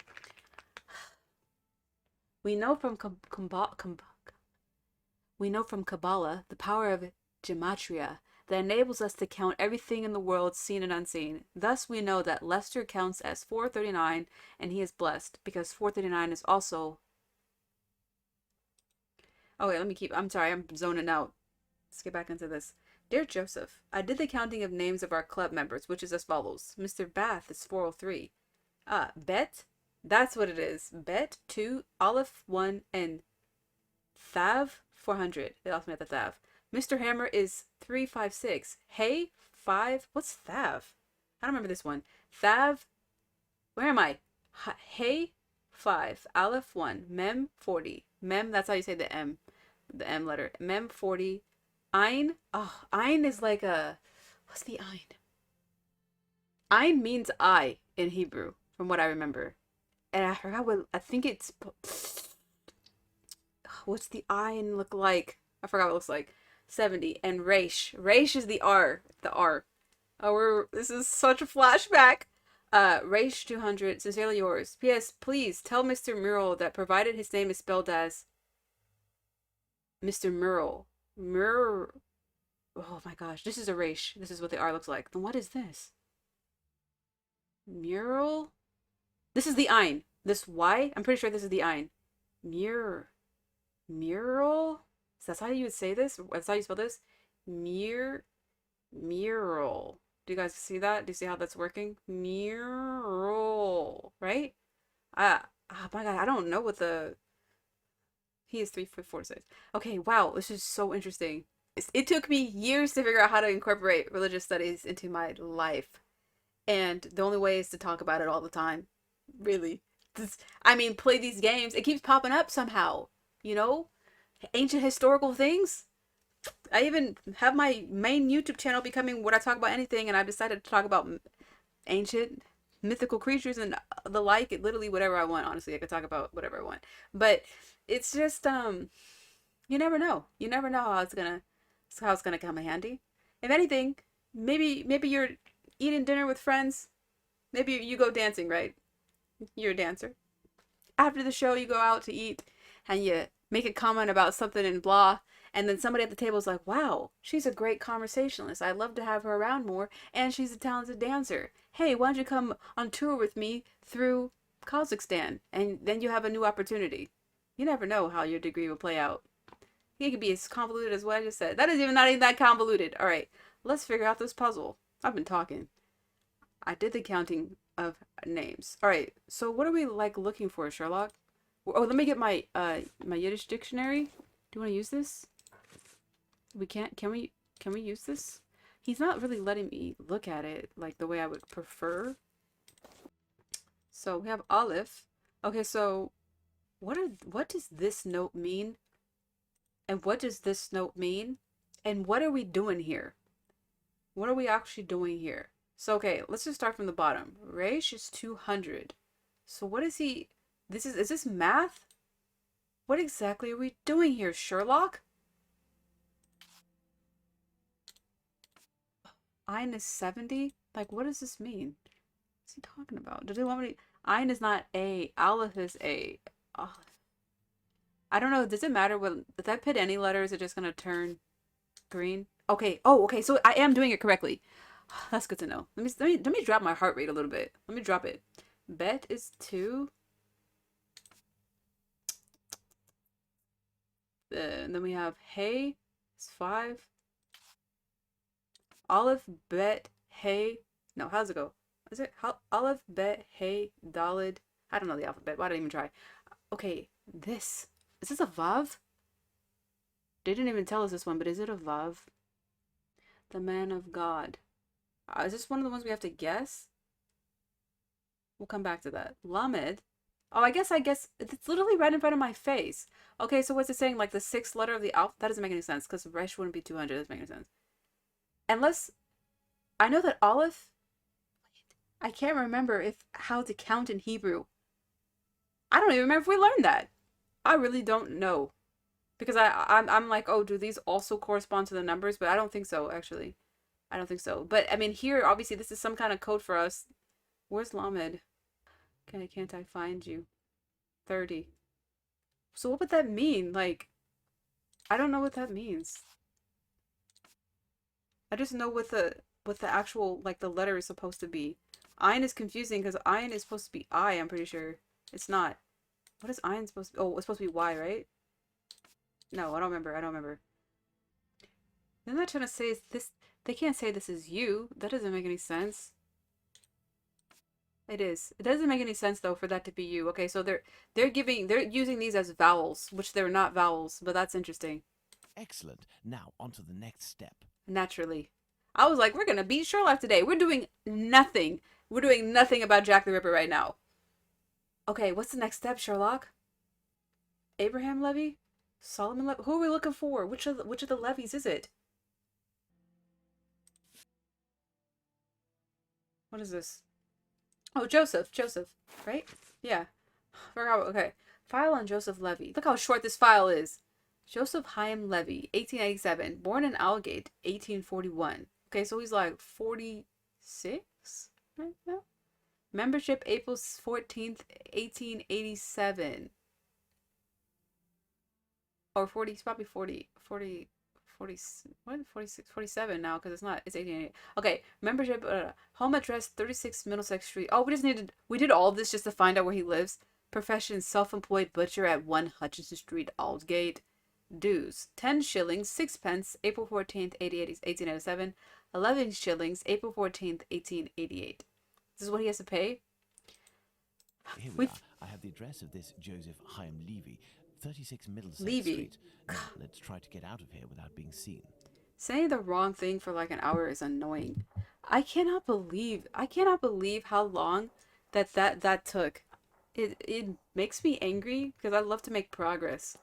we know from Kabbalah the power of gematria that enables us to count everything in the world, seen and unseen. Thus, we know that Lester counts as 439, and he is blessed because 439 is also. Oh wait, I'm sorry, I'm zoning out. Let's get back into this. Dear Joseph, I did the counting of names of our club members, which is as follows. Mr. Bath is 403. Bet That's what it is. Bet 2, Aleph 1, and Thav 400. They lost me at the Thav. Mr. Hammer is 356. Hey 5. What's Thav? I don't remember this one. Thav. Where am I? Hey 5. Aleph 1. Mem 40. Mem, that's how you say the M. The M letter. Mem 40. Ein. Oh, Ein is like a. What's the Ein? Ein means I in Hebrew, from what I remember. And I forgot what. I think it's. What's the Ein look like? I forgot what it looks like. 70. And Reish. Reish is the R. The R. Oh, this is such a flashback. Reish 200. Sincerely yours. P.S. Please tell Mr. Murrell that provided his name is spelled as Mr. Murrell. Oh my gosh. This is a Reish. This is what the R looks like. Then what is this? Mural? This is the Ein. This Y? I'm pretty sure this is the Ein. Mural? Is that how you would say this? That's how you spell this? Mural. Do you guys see that? Do you see how that's working? Mural. Right? Oh my god, I don't know what the... He is 3 4 6. Okay, wow, this is so interesting. It took me years to figure out how to incorporate religious studies into my life. And the only way is to talk about it all the time. Really. I mean, play these games. It keeps popping up somehow. You know? Ancient historical things. I even have my main YouTube channel becoming what I talk about anything, and I've decided to talk about ancient mythical creatures and the like. Literally whatever I want, honestly. I could talk about whatever I want. But it's just, you never know. You never know how it's gonna come in handy. If anything, maybe you're eating dinner with friends. Maybe you go dancing, right? You're a dancer. After the show, you go out to eat and you make a comment about something and blah. And then somebody at the table is like, wow, she's a great conversationalist. I'd love to have her around more. And she's a talented dancer. Hey, why don't you come on tour with me through Kazakhstan? And then you have a new opportunity. You never know how your degree will play out. It could be as convoluted as what I just said. That is not even that convoluted. All right, let's figure out this puzzle. I've been talking. I did the counting of names. All right, so what are we like looking for, Sherlock? Oh, let me get my my Yiddish dictionary. Do you want to use this? We can't. Can we use this? He's not really letting me look at it like the way I would prefer. So we have Aleph. Okay, so what does this note mean? And what does this note mean? And what are we doing here? What are we actually doing here? So, okay, let's just start from the bottom. Reish is 200. So what is he... Is this math? What exactly are we doing here, Sherlock? Ein is 70? Like, what does this mean? What's he talking about? Do they want me to... Ein is not A. Aleph is A. Aleph. I don't know. Does it matter? If I put any letter, is it just going to turn green? Okay. Oh, okay. So I am doing it correctly. That's good to know. Let me drop my heart rate a little bit. Let me drop it. Bet is 2. And then we have Hey is 5. Aleph, Bet, Hey. No, how does it go? Is it Aleph, Bet, Hey, Dalid? I don't know the alphabet. Why did I even try? Okay, this. Is this a Vav? They didn't even tell us this one, but is it a Vav? The man of God. Is this one of the ones we have to guess? We'll come back to that. Lamed. Oh, I guess it's literally right in front of my face. Okay, so what's it saying? Like the 6th letter of the alphabet? That doesn't make any sense because Resh wouldn't be 200. That doesn't make any sense. Unless I know that Aleph. I can't remember how to count in Hebrew. I don't even remember if we learned that. I really don't know. Because I'm like, oh, do these also correspond to the numbers? But I don't think so, actually. I don't think so. But, I mean, here, obviously, this is some kind of code for us. Where's Lamed? Okay, can't I find you? 30. So what would that mean? Like, I don't know what that means. I just know what the actual, like, the letter is supposed to be. Ein is confusing because Ein is supposed to be I, I'm pretty sure. It's not. What is Ein supposed to be? Oh, it's supposed to be Y, right? No, I don't remember. They're not trying to say this. They can't say this is you. That doesn't make any sense. It is. It doesn't make any sense though for that to be you. Okay, so they're using these as vowels, which they're not vowels, but that's interesting. Excellent. Now, on to the next step. Naturally. I was like, we're gonna beat Sherlock today. We're doing nothing. We're doing nothing about Jack the Ripper right now. Okay, what's the next step, Sherlock? Abraham Levy? Solomon Levy? Who are we looking for? Which of the Levies is it? What is this? Oh, Joseph. Joseph, right? Yeah. Forgot. Okay. File on Joseph Levy. Look how short this file is. Joseph Chaim Levy, 1887, born in Aldgate, 1841. Okay, so he's like 46 right now. Membership April 14th, 1887. Or 40, it's probably 40, what? 46, 47 now, because it's 1888. Okay, membership, home address, 36 Middlesex Street. Oh, we did all this just to find out where he lives. Profession, self-employed butcher at 1 Hutchinson Street, Aldgate. Dues, 10 shillings, 6 pence, April 14th, 1887. 11 shillings, April 14th, 1888. This is what he has to pay? Here we are. I have the address of this Joseph Chaim Levy, 36 Middlesex Levy. Street. Now, let's try to get out of here without being seen. Saying the wrong thing for like an hour is annoying. I cannot believe how long that took. It makes me angry because I love to make progress.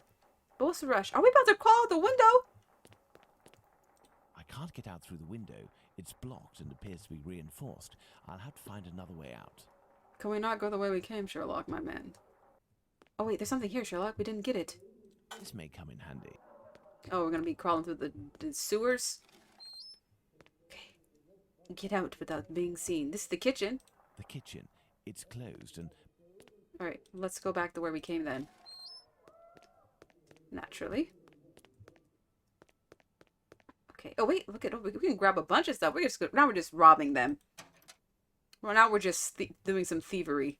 But what's the rush? Are we about to crawl out the window? I can't get out through the window. It's blocked and appears to be reinforced. I'll have to find another way out. Can we not go the way we came, Sherlock, my man? Oh wait, there's something here, Sherlock. We didn't get it. This may come in handy. Oh, we're gonna be crawling through the sewers? Okay. Get out without being seen. This is the kitchen. The kitchen. It's closed and... Alright, let's go back to where we came then. Naturally. Okay. Oh wait, look at we can grab a bunch of stuff. Now we're just robbing them. Well, now we're just doing some thievery.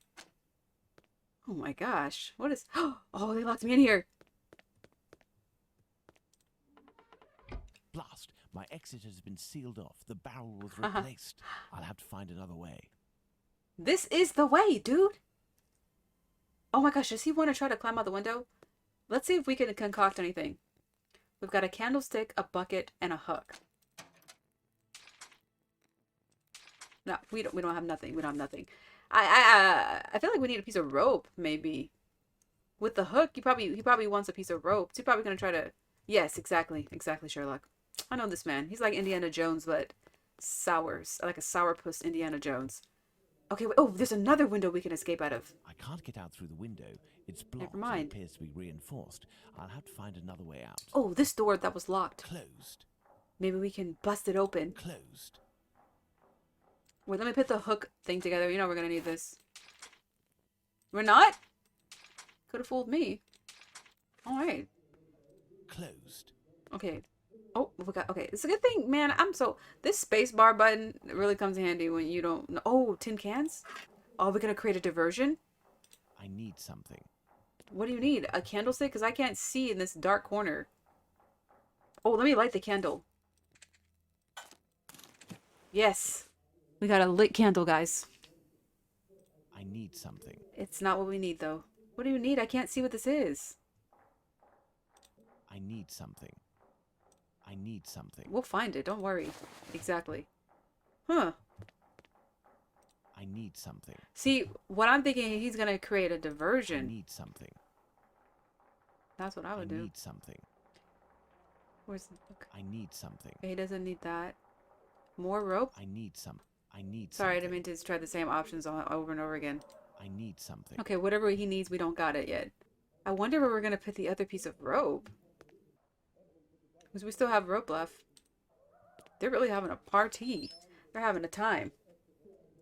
Oh my gosh. What is... Oh, they locked me in here. Blast! My exit has been sealed off. The barrel was replaced. I'll have to find another way. This is the way, dude. Oh my gosh, does he want to try to climb out the window? Let's see if we can concoct anything. We've got a candlestick, a bucket, and a hook. No, we don't have nothing. We don't have nothing. I feel like we need a piece of rope, maybe. With the hook, he probably wants a piece of rope. So he's probably gonna try to... Yes, exactly, Sherlock. I know this man. He's like Indiana Jones, but sours, like a sourpuss Indiana Jones. Okay, wait, oh, there's another window we can escape out of. I can't get out through the window. It's blocked. Never mind. And appears to be reinforced. I'll have to find another way out. Oh, this door that was locked. Closed. Maybe we can bust it open. Closed. Wait, let me put the hook thing together. You know we're gonna need this. We're not? Could have fooled me. Alright. Closed. Okay. Oh, we got... Okay, it's a good thing, man. This space bar button really comes in handy when you don't know... Oh, tin cans? Oh, we're gonna create a diversion? I need something. What do you need? A candlestick? Because I can't see in this dark corner. Oh, let me light the candle. Yes. We got a lit candle, guys. I need something. It's not what we need, though. What do you need? I can't see what this is. I need something. I need something. We'll find it. Don't worry. Exactly. Huh. I need something. See, what I'm thinking, he's going to create a I diversion. need something. That's what I would I do. need something. Where's the book? I need something. Okay, he doesn't need that. More rope? I need some. I need Sorry, I something. didn't mean to try the same options over and over again. I need something. Okay, whatever he needs, we don't got it yet. I wonder where we're going to put the other piece of rope. Because we still have rope left. They're really having a party. They're having a time.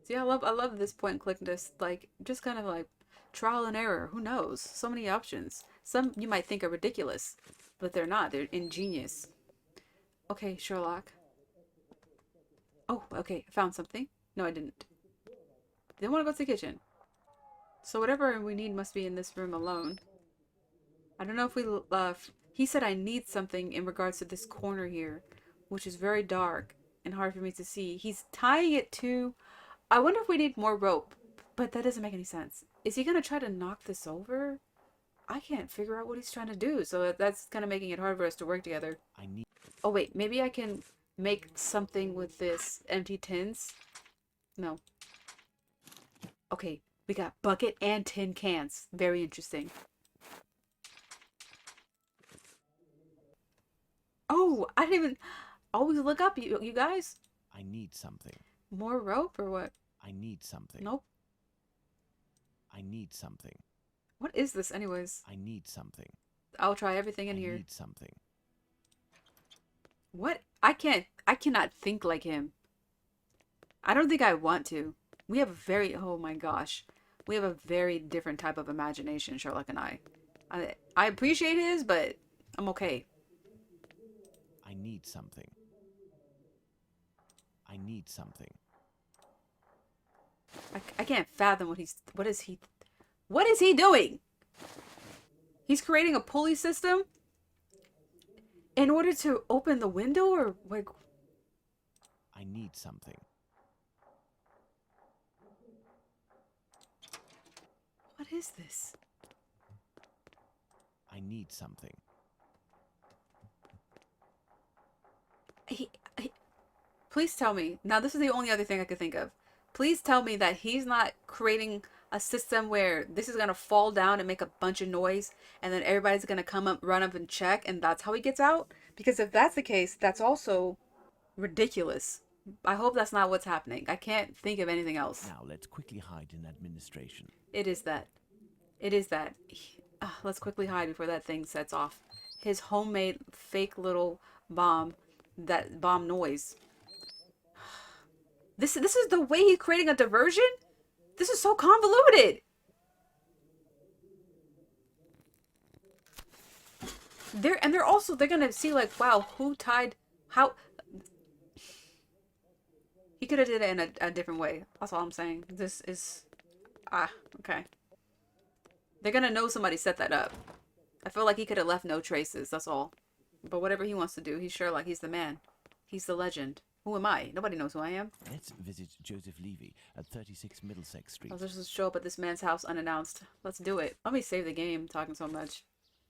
See, I love this point and click, just kind of like trial and error. Who knows? So many options. Some you might think are ridiculous, but they're not. They're ingenious. Okay, Sherlock. Oh, okay. I found something. No, I didn't. Didn't want to go to the kitchen. So whatever we need must be in this room alone. I don't know if we he said I need something in regards to this corner here, which is very dark and hard for me to see. He's tying it to... I wonder if we need more rope. But that doesn't make any sense. Is he gonna try to knock this over? I can't figure out what he's trying to do, so that's kind of making it hard for us to work together. I need. Oh wait, maybe I can make something with this empty tins? No. Okay, we got bucket and tin cans. Very interesting. Oh, I didn't even always look up, you guys. I need something. More rope or what? I need something. Nope. I need something. What is this anyways? I need something. I'll try everything in I here. need something. What? I cannot think like him. I don't think I want to. We have a very, oh my gosh. We have a very different type of imagination, Sherlock and I. I appreciate his, but I'm okay. I need something. I need something. I can't fathom what is he doing? He's creating a pulley system in order to open the window, or like, I need something. what is this? I need something. Please tell me. Now, this is the only other thing I could think of. Please tell me that he's not creating a system where this is going to fall down and make a bunch of noise, and then everybody's going to come up, run up and check, and that's how he gets out? Because if that's the case, that's also ridiculous. I hope that's not what's happening. I can't think of anything else. Now let's quickly hide in administration. It is that. It is that. Let's quickly hide before that thing sets off. His homemade fake little bomb. That bomb noise. This is the way he's creating a diversion? This is so convoluted. They're gonna see like, wow, who tied how. He could have did it in a different way. That's all I'm saying. This is okay. They're gonna know somebody set that up. I feel like he could have left no traces, that's all. But whatever he wants to do, he's Sherlock, he's the man. He's the legend. Who am I? Nobody knows who I am. Let's visit Joseph Levy at 36 Middlesex Street. I'll just show up at this man's house unannounced. Let's do it. Let me save the game, talking so much.